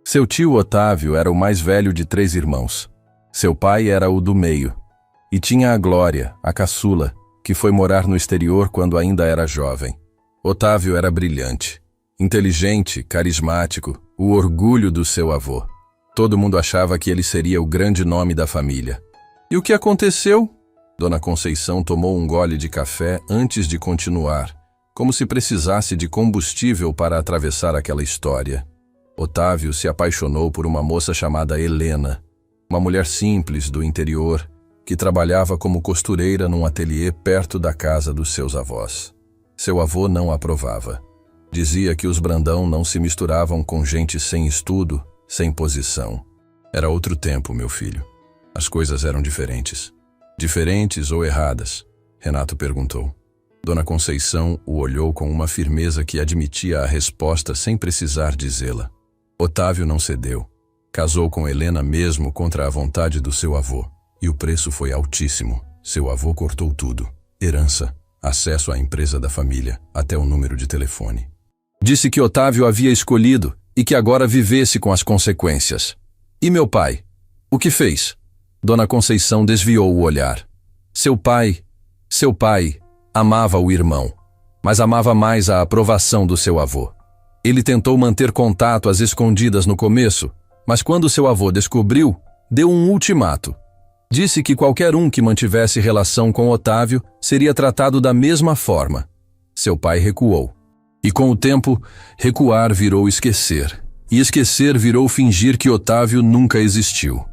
Speaker 1: Seu tio Otávio era o mais velho de 3 irmãos. Seu pai era o do meio. E tinha a Glória, a caçula, que foi morar no exterior quando ainda era jovem. Otávio era brilhante, inteligente, carismático, o orgulho do seu avô. Todo mundo achava que ele seria o grande nome da família. E o que aconteceu? Dona Conceição tomou um gole de café antes de continuar, como se precisasse de combustível para atravessar aquela história. Otávio se apaixonou por uma moça chamada Helena, uma mulher simples do interior, que trabalhava como costureira num ateliê perto da casa dos seus avós. Seu avô não aprovava. Dizia que os Brandão não se misturavam com gente sem estudo, sem posição. Era outro tempo, meu filho. As coisas eram diferentes. Diferentes ou erradas? Renato perguntou. Dona Conceição o olhou com uma firmeza que admitia a resposta sem precisar dizê-la. Otávio não cedeu. Casou com Helena mesmo contra a vontade do seu avô. E o preço foi altíssimo. Seu avô cortou tudo. Herança, acesso à empresa da família, até o número de telefone. Disse que Otávio havia escolhido e que agora vivesse com as consequências. E meu pai? O que fez? Dona Conceição desviou o olhar. Seu pai amava o irmão, mas amava mais a aprovação do seu avô. Ele tentou manter contato às escondidas no começo, mas quando seu avô descobriu, deu um ultimato. Disse que qualquer um que mantivesse relação com Otávio seria tratado da mesma forma. Seu pai recuou. E com o tempo, recuar virou esquecer. E esquecer virou fingir que Otávio nunca existiu.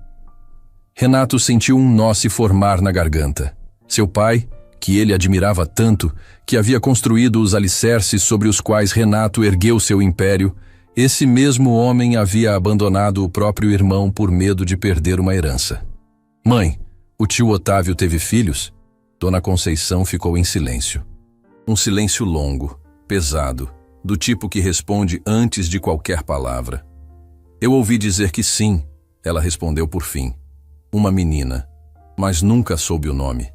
Speaker 1: Renato sentiu um nó se formar na garganta. Seu pai, que ele admirava tanto, que havia construído os alicerces sobre os quais Renato ergueu seu império, esse mesmo homem havia abandonado o próprio irmão por medo de perder uma herança. Mãe, o tio Otávio teve filhos? Dona Conceição ficou em silêncio. Um silêncio longo, pesado, do tipo que responde antes de qualquer palavra. Eu ouvi dizer que sim, ela respondeu por fim. Uma menina, mas nunca soube o nome.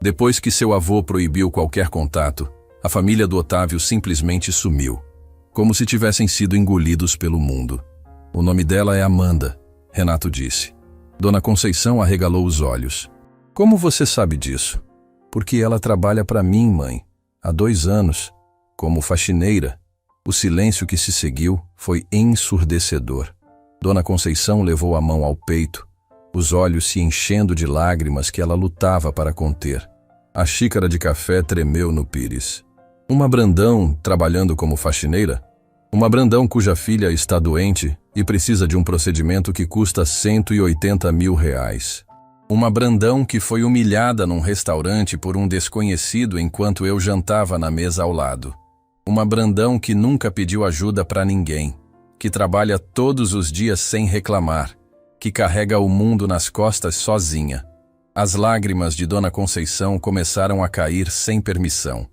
Speaker 1: Depois que seu avô proibiu qualquer contato, a família do Otávio simplesmente sumiu, como se tivessem sido engolidos pelo mundo. O nome dela é Amanda, Renato disse. Dona Conceição arregalou os olhos. Como você sabe disso? Porque ela trabalha para mim, mãe, há 2 anos, como faxineira. O silêncio que se seguiu foi ensurdecedor. Dona Conceição levou a mão ao peito, os olhos se enchendo de lágrimas que ela lutava para conter. A xícara de café tremeu no pires. Uma Brandão trabalhando como faxineira? Uma Brandão cuja filha está doente e precisa de um procedimento que custa R$180 mil. Uma Brandão que foi humilhada num restaurante por um desconhecido enquanto eu jantava na mesa ao lado. Uma Brandão que nunca pediu ajuda para ninguém, que trabalha todos os dias sem reclamar, que carrega o mundo nas costas sozinha. As lágrimas de Dona Conceição começaram a cair sem permissão.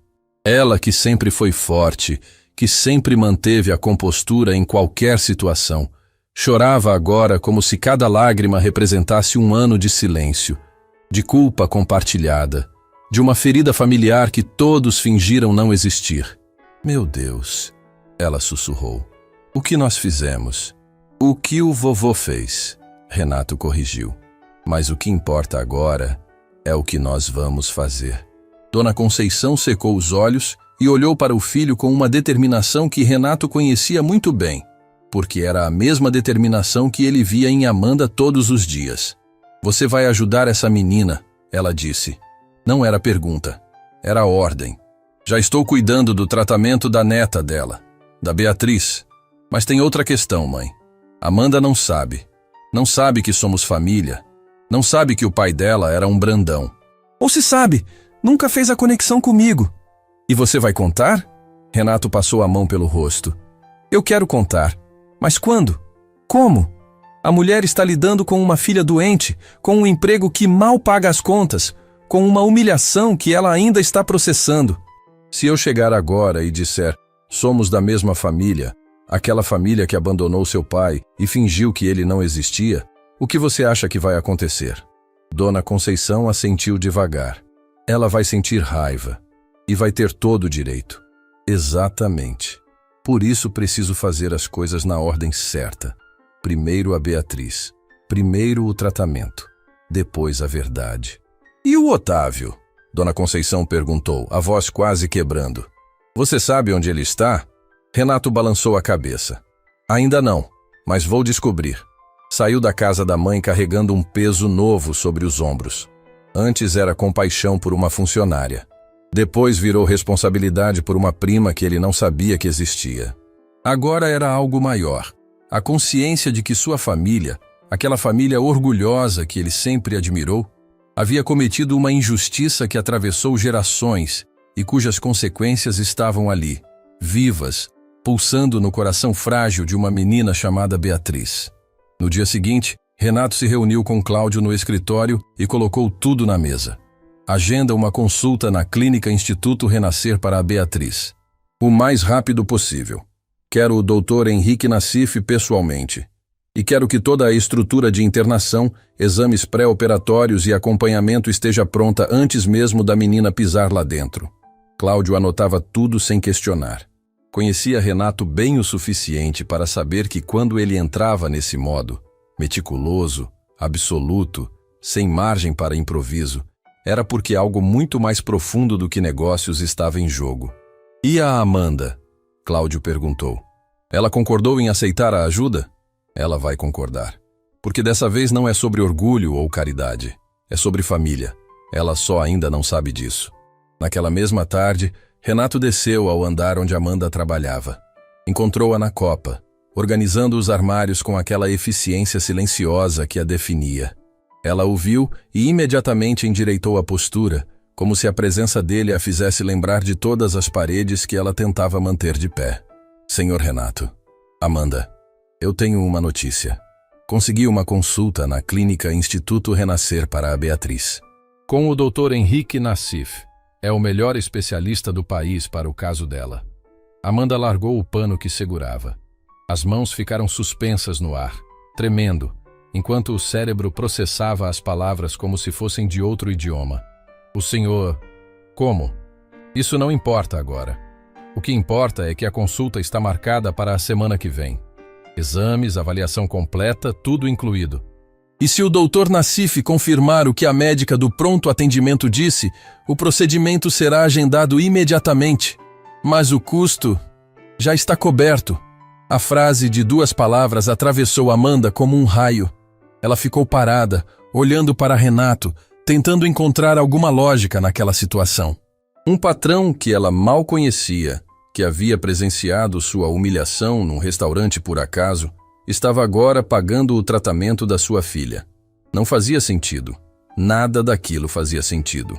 Speaker 1: Ela que sempre foi forte, que sempre manteve a compostura em qualquer situação, chorava agora como se cada lágrima representasse um ano de silêncio, de culpa compartilhada, de uma ferida familiar que todos fingiram não existir. Meu Deus, ela sussurrou. O que nós fizemos? O que o vovô fez? Renato corrigiu. Mas o que importa agora é o que nós vamos fazer. Dona Conceição secou os olhos e olhou para o filho com uma determinação que Renato conhecia muito bem, porque era a mesma determinação que ele via em Amanda todos os dias. Você vai ajudar essa menina, ela disse. Não era pergunta, era ordem. Já estou cuidando do tratamento da neta dela, da Beatriz. Mas tem outra questão, mãe. Amanda não sabe. Não sabe que somos família. Não sabe que o pai dela era um Brandão. Ou se sabe, nunca fez a conexão comigo. E você vai contar? Renato passou a mão pelo rosto. Eu quero contar. Mas quando? Como? A mulher está lidando com uma filha doente, com um emprego que mal paga as contas, com uma humilhação que ela ainda está processando. Se eu chegar agora e disser, somos da mesma família, aquela família que abandonou seu pai e fingiu que ele não existia, o que você acha que vai acontecer? Dona Conceição assentiu devagar. Ela vai sentir raiva. E vai ter todo o direito. Exatamente. Por isso preciso fazer as coisas na ordem certa. Primeiro a Beatriz. Primeiro o tratamento. Depois a verdade. E o Otávio? Dona Conceição perguntou, a voz quase quebrando. Você sabe onde ele está? Renato balançou a cabeça. Ainda não, mas vou descobrir. Saiu da casa da mãe carregando um peso novo sobre os ombros. Antes era compaixão por uma funcionária. Depois virou responsabilidade por uma prima que ele não sabia que existia. Agora era algo maior. A consciência de que sua família, aquela família orgulhosa que ele sempre admirou, havia cometido uma injustiça que atravessou gerações e cujas consequências estavam ali, vivas, pulsando no coração frágil de uma menina chamada Beatriz. No dia seguinte, Renato se reuniu com Cláudio no escritório e colocou tudo na mesa. Agenda uma consulta na Clínica Instituto Renascer para a Beatriz. O mais rápido possível. Quero o Dr. Henrique Nassif pessoalmente. E quero que toda a estrutura de internação, exames pré-operatórios e acompanhamento esteja pronta antes mesmo da menina pisar lá dentro. Cláudio anotava tudo sem questionar. Conhecia Renato bem o suficiente para saber que quando ele entrava nesse modo, meticuloso, absoluto, sem margem para improviso, era porque algo muito mais profundo do que negócios estava em jogo. E a Amanda? Cláudio perguntou. Ela concordou em aceitar a ajuda? Ela vai concordar. Porque dessa vez não é sobre orgulho ou caridade. É sobre família. Ela só ainda não sabe disso. Naquela mesma tarde, Renato desceu ao andar onde Amanda trabalhava. Encontrou-a na copa, organizando os armários com aquela eficiência silenciosa que a definia. Ela o viu e imediatamente endireitou a postura, como se a presença dele a fizesse lembrar de todas as paredes que ela tentava manter de pé. Senhor Renato. Amanda, eu tenho uma notícia. Consegui uma consulta na clínica Instituto Renascer para a Beatriz. Com o Dr. Henrique Nassif. É o melhor especialista do país para o caso dela. Amanda largou o pano que segurava. As mãos ficaram suspensas no ar, tremendo, enquanto o cérebro processava as palavras como se fossem de outro idioma. O senhor... Como? Isso não importa agora. O que importa é que a consulta está marcada para a semana que vem. Exames, avaliação completa, tudo incluído. E se o Dr. Nassif confirmar o que a médica do pronto atendimento disse, o procedimento será agendado imediatamente. Mas o custo já está coberto. A frase de 2 palavras atravessou Amanda como um raio. Ela ficou parada, olhando para Renato, tentando encontrar alguma lógica naquela situação. Um patrão que ela mal conhecia, que havia presenciado sua humilhação num restaurante por acaso, estava agora pagando o tratamento da sua filha. Não fazia sentido. Nada daquilo fazia sentido.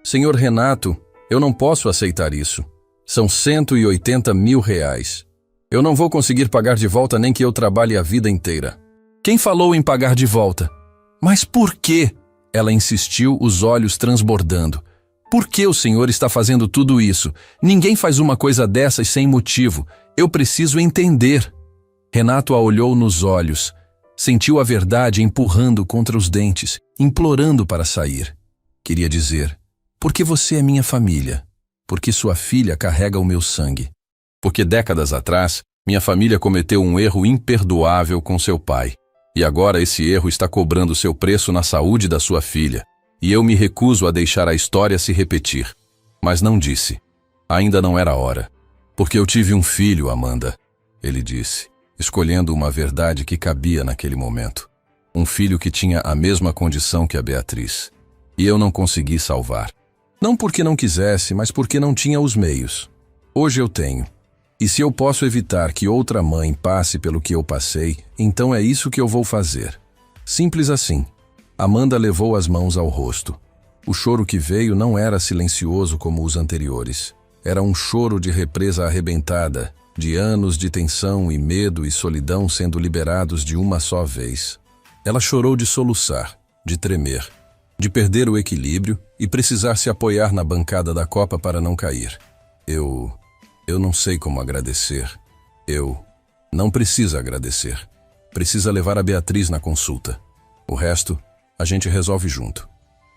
Speaker 1: Senhor Renato, eu não posso aceitar isso. São R$180 mil. Eu não vou conseguir pagar de volta nem que eu trabalhe a vida inteira. Quem falou em pagar de volta? Mas por quê? Ela insistiu, os olhos transbordando. Por que o senhor está fazendo tudo isso? Ninguém faz uma coisa dessas sem motivo. Eu preciso entender. Renato a olhou nos olhos. Sentiu a verdade empurrando contra os dentes, implorando para sair. Queria dizer, porque você é minha família. Porque sua filha carrega o meu sangue. Porque décadas atrás, minha família cometeu um erro imperdoável com seu pai. E agora esse erro está cobrando seu preço na saúde da sua filha. E eu me recuso a deixar a história se repetir. Mas não disse. Ainda não era hora. Porque eu tive um filho, Amanda, ele disse, escolhendo uma verdade que cabia naquele momento. Um filho que tinha a mesma condição que a Beatriz. E eu não consegui salvar. Não porque não quisesse, mas porque não tinha os meios. Hoje eu tenho. E se eu posso evitar que outra mãe passe pelo que eu passei, então é isso que eu vou fazer. Simples assim. Amanda levou as mãos ao rosto. O choro que veio não era silencioso como os anteriores. Era um choro de represa arrebentada, de anos de tensão e medo e solidão sendo liberados de uma só vez. Ela chorou de soluçar, de tremer, de perder o equilíbrio e precisar se apoiar na bancada da copa para não cair. Eu não sei como agradecer. Não precisa agradecer. Precisa levar a Beatriz na consulta. O resto, a gente resolve junto.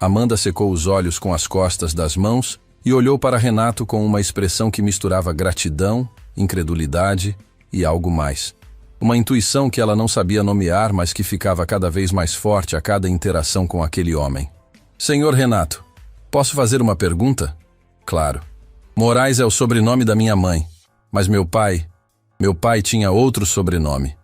Speaker 1: Amanda secou os olhos com as costas das mãos e olhou para Renato com uma expressão que misturava gratidão, incredulidade e algo mais. Uma intuição que ela não sabia nomear, mas que ficava cada vez mais forte a cada interação com aquele homem. Senhor Renato, posso fazer uma pergunta? Claro. Moraes é o sobrenome da minha mãe, mas meu pai tinha outro sobrenome.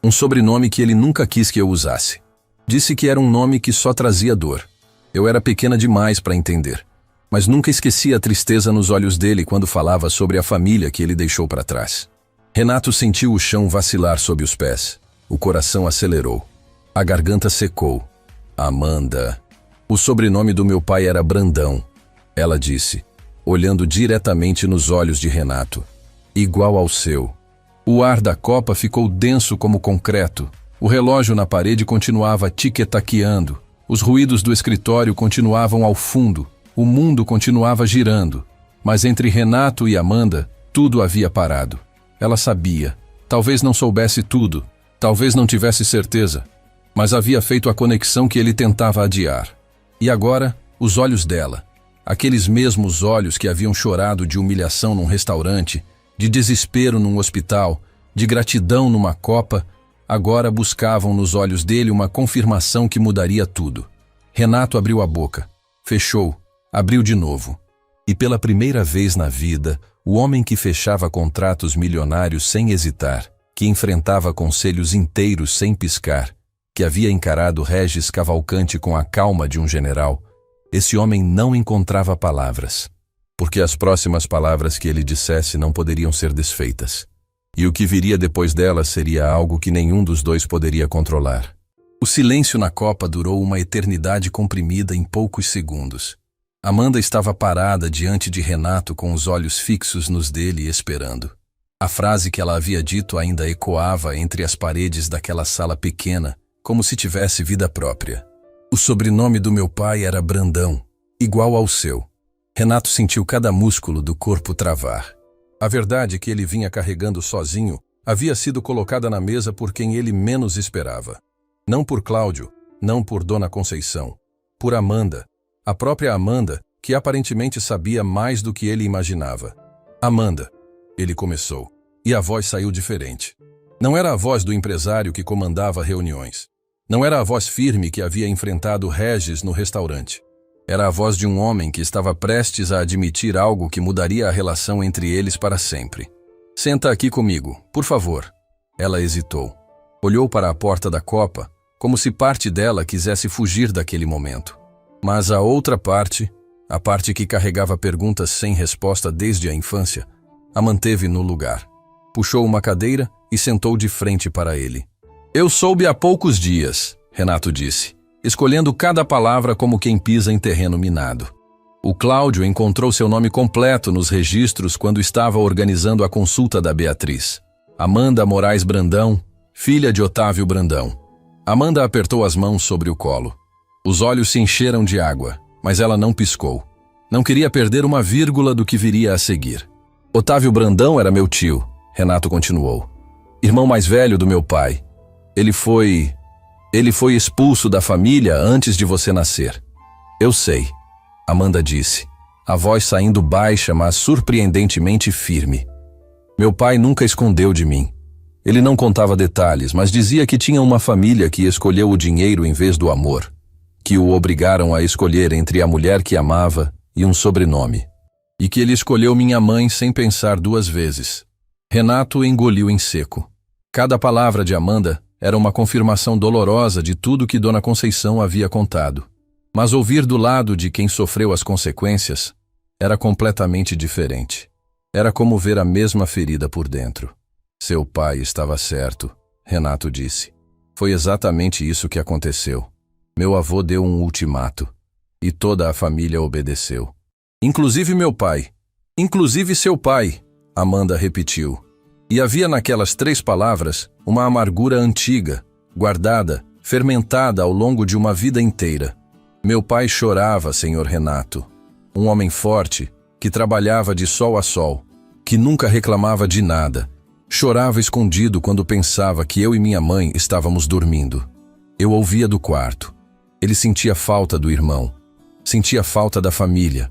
Speaker 1: Um sobrenome que ele nunca quis que eu usasse. Disse que era um nome que só trazia dor. Eu era pequena demais para entender, mas nunca esqueci a tristeza nos olhos dele quando falava sobre a família que ele deixou para trás. Renato sentiu o chão vacilar sob os pés. O coração acelerou. A garganta secou. Amanda. O sobrenome do meu pai era Brandão, ela disse, olhando diretamente nos olhos de Renato. Igual ao seu. O ar da copa ficou denso como concreto. O relógio na parede continuava tic-taqueando. Os ruídos do escritório continuavam ao fundo. O mundo continuava girando. Mas entre Renato e Amanda, tudo havia parado. Ela sabia. Talvez não soubesse tudo. Talvez não tivesse certeza. Mas havia feito a conexão que ele tentava adiar. E agora, os olhos dela. Aqueles mesmos olhos que haviam chorado de humilhação num restaurante, de desespero num hospital, de gratidão numa copa, agora buscavam nos olhos dele uma confirmação que mudaria tudo. Renato abriu a boca, fechou, abriu de novo. E pela primeira vez na vida, o homem que fechava contratos milionários sem hesitar, que enfrentava conselhos inteiros sem piscar, que havia encarado Regis Cavalcante com a calma de um general, esse homem não encontrava palavras, porque as próximas palavras que ele dissesse não poderiam ser desfeitas. E o que viria depois delas seria algo que nenhum dos dois poderia controlar. O silêncio na copa durou uma eternidade comprimida em poucos segundos. Amanda estava parada diante de Renato com os olhos fixos nos dele esperando. A frase que ela havia dito ainda ecoava entre as paredes daquela sala pequena, como se tivesse vida própria. O sobrenome do meu pai era Brandão, igual ao seu. Renato sentiu cada músculo do corpo travar. A verdade que ele vinha carregando sozinho havia sido colocada na mesa por quem ele menos esperava. Não por Cláudio, não por Dona Conceição. Por Amanda. A própria Amanda, que aparentemente sabia mais do que ele imaginava. Amanda, ele começou, e a voz saiu diferente. Não era a voz do empresário que comandava reuniões. Não era a voz firme que havia enfrentado Regis no restaurante. Era a voz de um homem que estava prestes a admitir algo que mudaria a relação entre eles para sempre. Senta aqui comigo, por favor. Ela hesitou. Olhou para a porta da copa, como se parte dela quisesse fugir daquele momento. Mas a outra parte, a parte que carregava perguntas sem resposta desde a infância, a manteve no lugar. Puxou uma cadeira e sentou de frente para ele. Eu soube há poucos dias, Renato disse, escolhendo cada palavra como quem pisa em terreno minado. O Cláudio encontrou seu nome completo nos registros quando estava organizando a consulta da Beatriz. Amanda Moraes Brandão, filha de Otávio Brandão. Amanda apertou as mãos sobre o colo. Os olhos se encheram de água, mas ela não piscou. Não queria perder uma vírgula do que viria a seguir. Otávio Brandão era meu tio, Renato continuou. Irmão mais velho do meu pai. Ele foi expulso da família antes de você nascer. Eu sei, Amanda disse, a voz saindo baixa, mas surpreendentemente firme. Meu pai nunca escondeu de mim. Ele não contava detalhes, mas dizia que tinha uma família que escolheu o dinheiro em vez do amor, que o obrigaram a escolher entre a mulher que amava e um sobrenome, e que ele escolheu minha mãe sem pensar duas vezes. Renato engoliu em seco. Cada palavra de Amanda era uma confirmação dolorosa de tudo que Dona Conceição havia contado. Mas ouvir do lado de quem sofreu as consequências era completamente diferente. Era como ver a mesma ferida por dentro. Seu pai estava certo, Renato disse. Foi exatamente isso que aconteceu. Meu avô deu um ultimato. E toda a família obedeceu. Inclusive meu pai. Inclusive seu pai, Amanda repetiu. E havia naquelas 3 palavras uma amargura antiga, guardada, fermentada ao longo de uma vida inteira. Meu pai chorava, senhor Renato. Um homem forte, que trabalhava de sol a sol, que nunca reclamava de nada. Chorava escondido quando pensava que eu e minha mãe estávamos dormindo. Eu ouvia do quarto. Ele sentia falta do irmão. Sentia falta da família.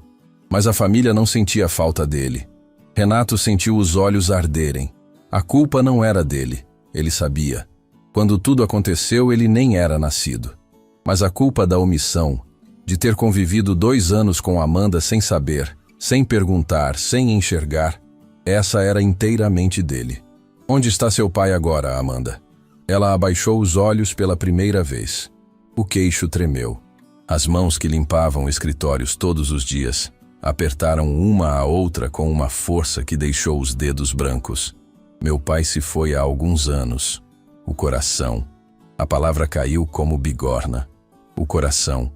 Speaker 1: Mas a família não sentia falta dele. Renato sentiu os olhos arderem. A culpa não era dele, ele sabia. Quando tudo aconteceu, ele nem era nascido. Mas a culpa da omissão, de ter convivido 2 anos com Amanda sem saber, sem perguntar, sem enxergar, essa era inteiramente dele. Onde está seu pai agora, Amanda? Ela abaixou os olhos pela primeira vez. O queixo tremeu. As mãos que limpavam escritórios todos os dias apertaram uma à outra com uma força que deixou os dedos brancos. Meu pai se foi há alguns anos. O coração. A palavra caiu como bigorna. O coração.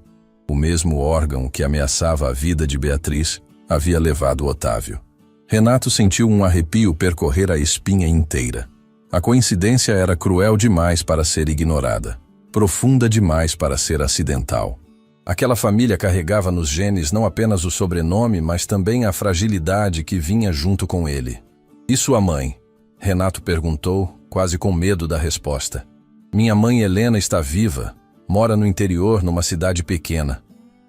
Speaker 1: O mesmo órgão que ameaçava a vida de Beatriz havia levado Otávio. Renato sentiu um arrepio percorrer a espinha inteira. A coincidência era cruel demais para ser ignorada, profunda demais para ser acidental. Aquela família carregava nos genes não apenas o sobrenome, mas também a fragilidade que vinha junto com ele. E sua mãe? Renato perguntou, quase com medo da resposta. Minha mãe Helena está viva, mora no interior numa cidade pequena.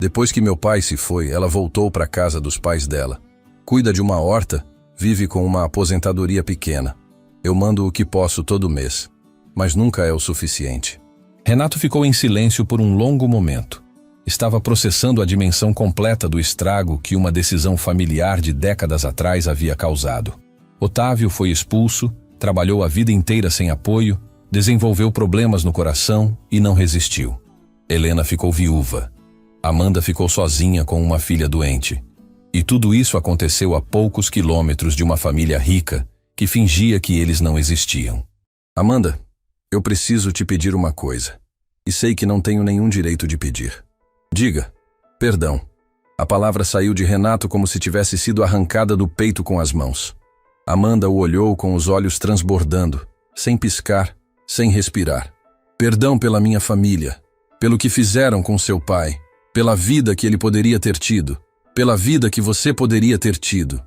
Speaker 1: Depois que meu pai se foi, ela voltou para a casa dos pais dela. Cuida de uma horta, vive com uma aposentadoria pequena. Eu mando o que posso todo mês, mas nunca é o suficiente. Renato ficou em silêncio por um longo momento. Estava processando a dimensão completa do estrago que uma decisão familiar de décadas atrás havia causado. Otávio foi expulso, trabalhou a vida inteira sem apoio, desenvolveu problemas no coração e não resistiu. Helena ficou viúva. Amanda ficou sozinha com uma filha doente. E tudo isso aconteceu a poucos quilômetros de uma família rica que fingia que eles não existiam. Amanda, eu preciso te pedir uma coisa. E sei que não tenho nenhum direito de pedir. Diga. Perdão. A palavra saiu de Renato como se tivesse sido arrancada do peito com as mãos. Amanda o olhou com os olhos transbordando, sem piscar, sem respirar. Perdão pela minha família, pelo que fizeram com seu pai, pela vida que ele poderia ter tido, pela vida que você poderia ter tido.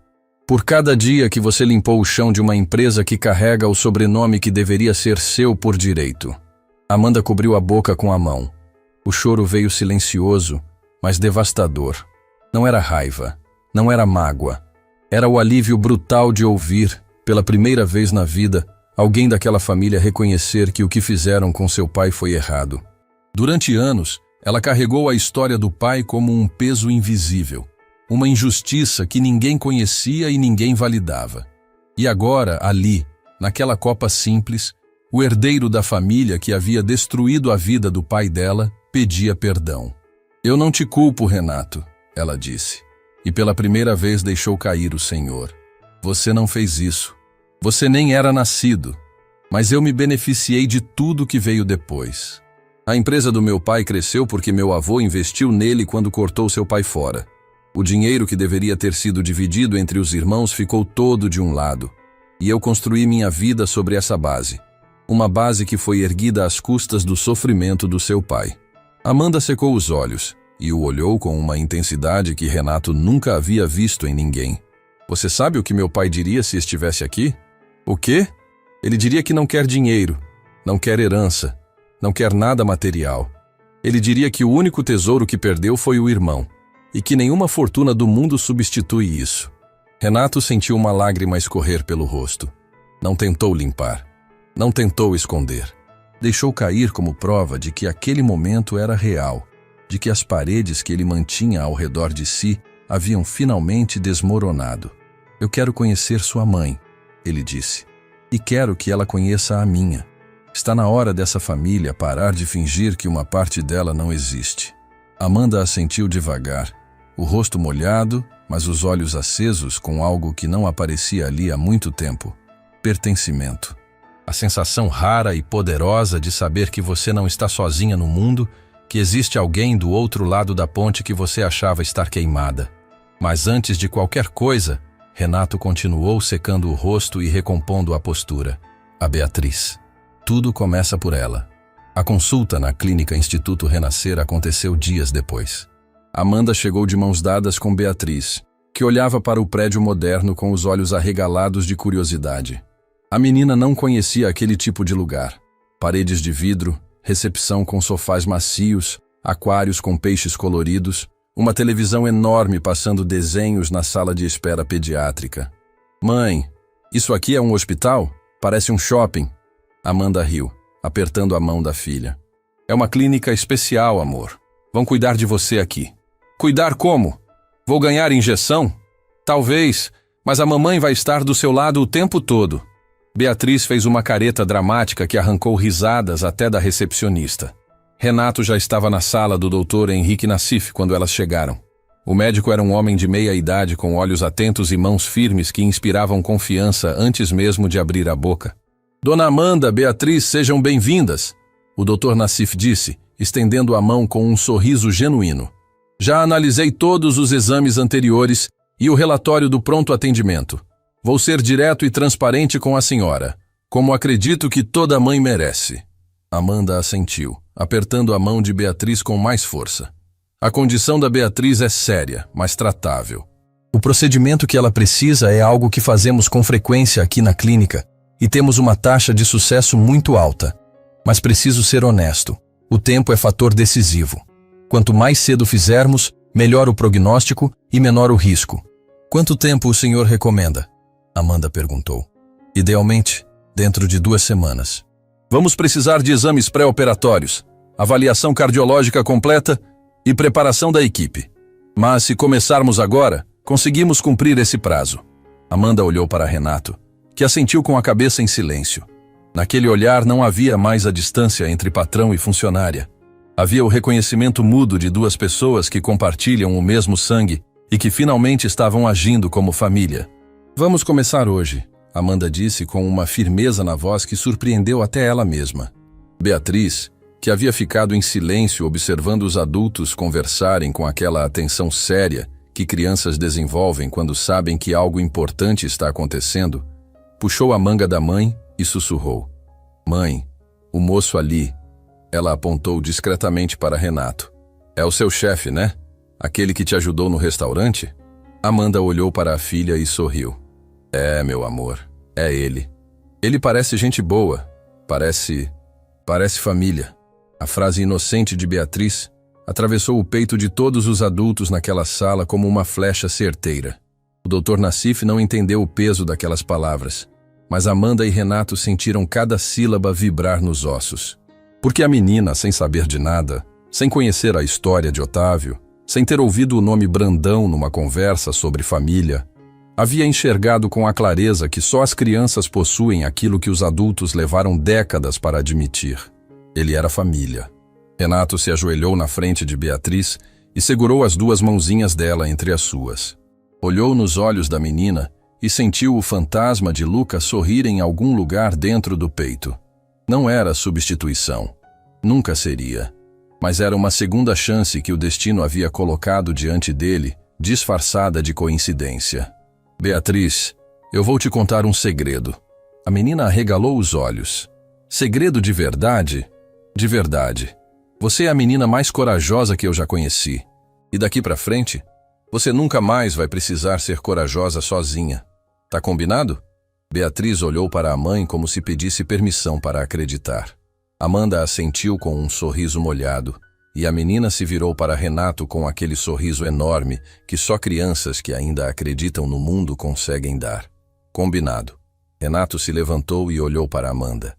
Speaker 1: Por cada dia que você limpou o chão de uma empresa que carrega o sobrenome que deveria ser seu por direito. Amanda cobriu a boca com a mão. O choro veio silencioso, mas devastador. Não era raiva, não era mágoa. Era o alívio brutal de ouvir, pela primeira vez na vida, alguém daquela família reconhecer que o que fizeram com seu pai foi errado. Durante anos, ela carregou a história do pai como um peso invisível, uma injustiça que ninguém conhecia e ninguém validava. E agora, ali, naquela copa simples, o herdeiro da família que havia destruído a vida do pai dela pedia perdão. Eu não te culpo, Renato, ela disse, e pela primeira vez deixou cair o Senhor. Você não fez isso. Você nem era nascido, mas eu me beneficiei de tudo que veio depois. A empresa do meu pai cresceu porque meu avô investiu nele quando cortou seu pai fora. O dinheiro que deveria ter sido dividido entre os irmãos ficou todo de um lado, e eu construí minha vida sobre essa base. Uma base que foi erguida às custas do sofrimento do seu pai. Amanda secou os olhos e o olhou com uma intensidade que Renato nunca havia visto em ninguém. Você sabe o que meu pai diria se estivesse aqui? O quê? Ele diria que não quer dinheiro, não quer herança, não quer nada material. Ele diria que o único tesouro que perdeu foi o irmão, e que nenhuma fortuna do mundo substitui isso. Renato sentiu uma lágrima escorrer pelo rosto. Não tentou limpar. Não tentou esconder. Deixou cair como prova de que aquele momento era real, de que as paredes que ele mantinha ao redor de si haviam finalmente desmoronado. Eu quero conhecer sua mãe, ele disse, e quero que ela conheça a minha. Está na hora dessa família parar de fingir que uma parte dela não existe. Amanda assentiu devagar, o rosto molhado, mas os olhos acesos com algo que não aparecia ali há muito tempo. Pertencimento. A sensação rara e poderosa de saber que você não está sozinha no mundo, que existe alguém do outro lado da ponte que você achava estar queimada. Mas antes de qualquer coisa, Renato continuou secando o rosto e recompondo a postura. A Beatriz. Tudo começa por ela. A consulta na clínica Instituto Renascer aconteceu dias depois. Amanda chegou de mãos dadas com Beatriz, que olhava para o prédio moderno com os olhos arregalados de curiosidade. A menina não conhecia aquele tipo de lugar. Paredes de vidro, recepção com sofás macios, aquários com peixes coloridos, uma televisão enorme passando desenhos na sala de espera pediátrica. Mãe, isso aqui é um hospital? Parece um shopping. Amanda riu, apertando a mão da filha. É uma clínica especial, amor. Vão cuidar de você aqui. Cuidar como? Vou ganhar injeção? Talvez, mas a mamãe vai estar do seu lado o tempo todo. Beatriz fez uma careta dramática que arrancou risadas até da recepcionista. Renato já estava na sala do Dr. Henrique Nassif quando elas chegaram. O médico era um homem de meia idade com olhos atentos e mãos firmes que inspiravam confiança antes mesmo de abrir a boca. Dona Amanda, Beatriz, sejam bem-vindas, o Dr. Nassif disse, estendendo a mão com um sorriso genuíno. Já analisei todos os exames anteriores e o relatório do pronto atendimento. Vou ser direto e transparente com a senhora, como acredito que toda mãe merece. Amanda assentiu, apertando a mão de Beatriz com mais força. A condição da Beatriz é séria, mas tratável. O procedimento que ela precisa é algo que fazemos com frequência aqui na clínica e temos uma taxa de sucesso muito alta. Mas preciso ser honesto. O tempo é fator decisivo. Quanto mais cedo fizermos, melhor o prognóstico e menor o risco. Quanto tempo o senhor recomenda? Amanda perguntou. Idealmente, dentro de 2 semanas. Vamos precisar de exames pré-operatórios, avaliação cardiológica completa e preparação da equipe. Mas se começarmos agora, conseguimos cumprir esse prazo. Amanda olhou para Renato, que assentiu com a cabeça em silêncio. Naquele olhar não havia mais a distância entre patrão e funcionária. Havia o reconhecimento mudo de 2 pessoas que compartilham o mesmo sangue e que finalmente estavam agindo como família. Vamos começar hoje, Amanda disse com uma firmeza na voz que surpreendeu até ela mesma. Beatriz, que havia ficado em silêncio observando os adultos conversarem com aquela atenção séria que crianças desenvolvem quando sabem que algo importante está acontecendo, puxou a manga da mãe e sussurrou. Mãe, o moço ali. Ela apontou discretamente para Renato. É o seu chefe, né? Aquele que te ajudou no restaurante? Amanda olhou para a filha e sorriu. É, meu amor, é ele. Ele parece gente boa, parece família. A frase inocente de Beatriz atravessou o peito de todos os adultos naquela sala como uma flecha certeira. O Dr. Nassif não entendeu o peso daquelas palavras, mas Amanda e Renato sentiram cada sílaba vibrar nos ossos. Porque a menina, sem saber de nada, sem conhecer a história de Otávio, sem ter ouvido o nome Brandão numa conversa sobre família, havia enxergado com a clareza que só as crianças possuem aquilo que os adultos levaram décadas para admitir. Ele era família. Renato se ajoelhou na frente de Beatriz e segurou as 2 mãozinhas dela entre as suas. Olhou nos olhos da menina e sentiu o fantasma de Lucas sorrir em algum lugar dentro do peito. Não era substituição. Nunca seria. Mas era uma segunda chance que o destino havia colocado diante dele, disfarçada de coincidência. Beatriz, eu vou te contar um segredo. A menina arregalou os olhos. Segredo de verdade? De verdade. Você é a menina mais corajosa que eu já conheci. E daqui pra frente, você nunca mais vai precisar ser corajosa sozinha. Tá combinado? Beatriz olhou para a mãe como se pedisse permissão para acreditar. Amanda assentiu com um sorriso molhado, e a menina se virou para Renato com aquele sorriso enorme que só crianças que ainda acreditam no mundo conseguem dar. Combinado. Renato se levantou e olhou para Amanda.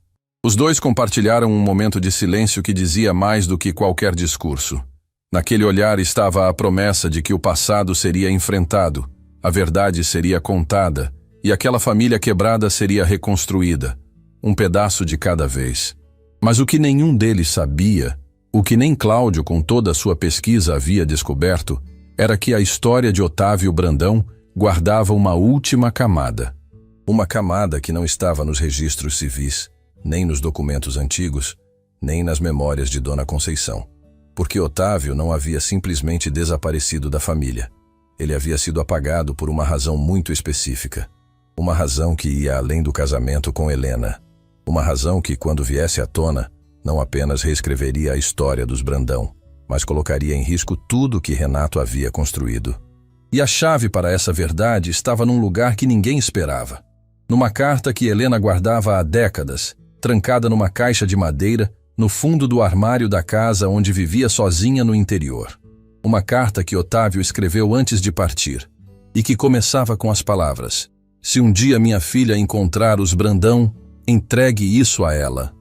Speaker 1: Os 2 compartilharam um momento de silêncio que dizia mais do que qualquer discurso. Naquele olhar estava a promessa de que o passado seria enfrentado, a verdade seria contada, e aquela família quebrada seria reconstruída, um pedaço de cada vez. Mas o que nenhum deles sabia, o que nem Cláudio com toda a sua pesquisa havia descoberto, era que a história de Otávio Brandão guardava uma última camada. Uma camada que não estava nos registros civis, nem nos documentos antigos, nem nas memórias de Dona Conceição. Porque Otávio não havia simplesmente desaparecido da família. Ele havia sido apagado por uma razão muito específica. Uma razão que ia além do casamento com Helena. Uma razão que, quando viesse à tona, não apenas reescreveria a história dos Brandão, mas colocaria em risco tudo que Renato havia construído. E a chave para essa verdade estava num lugar que ninguém esperava. Numa carta que Helena guardava há décadas, trancada numa caixa de madeira, no fundo do armário da casa onde vivia sozinha no interior. Uma carta que Otávio escreveu antes de partir, e que começava com as palavras: Se um dia minha filha encontrar os Brandão, entregue isso a ela.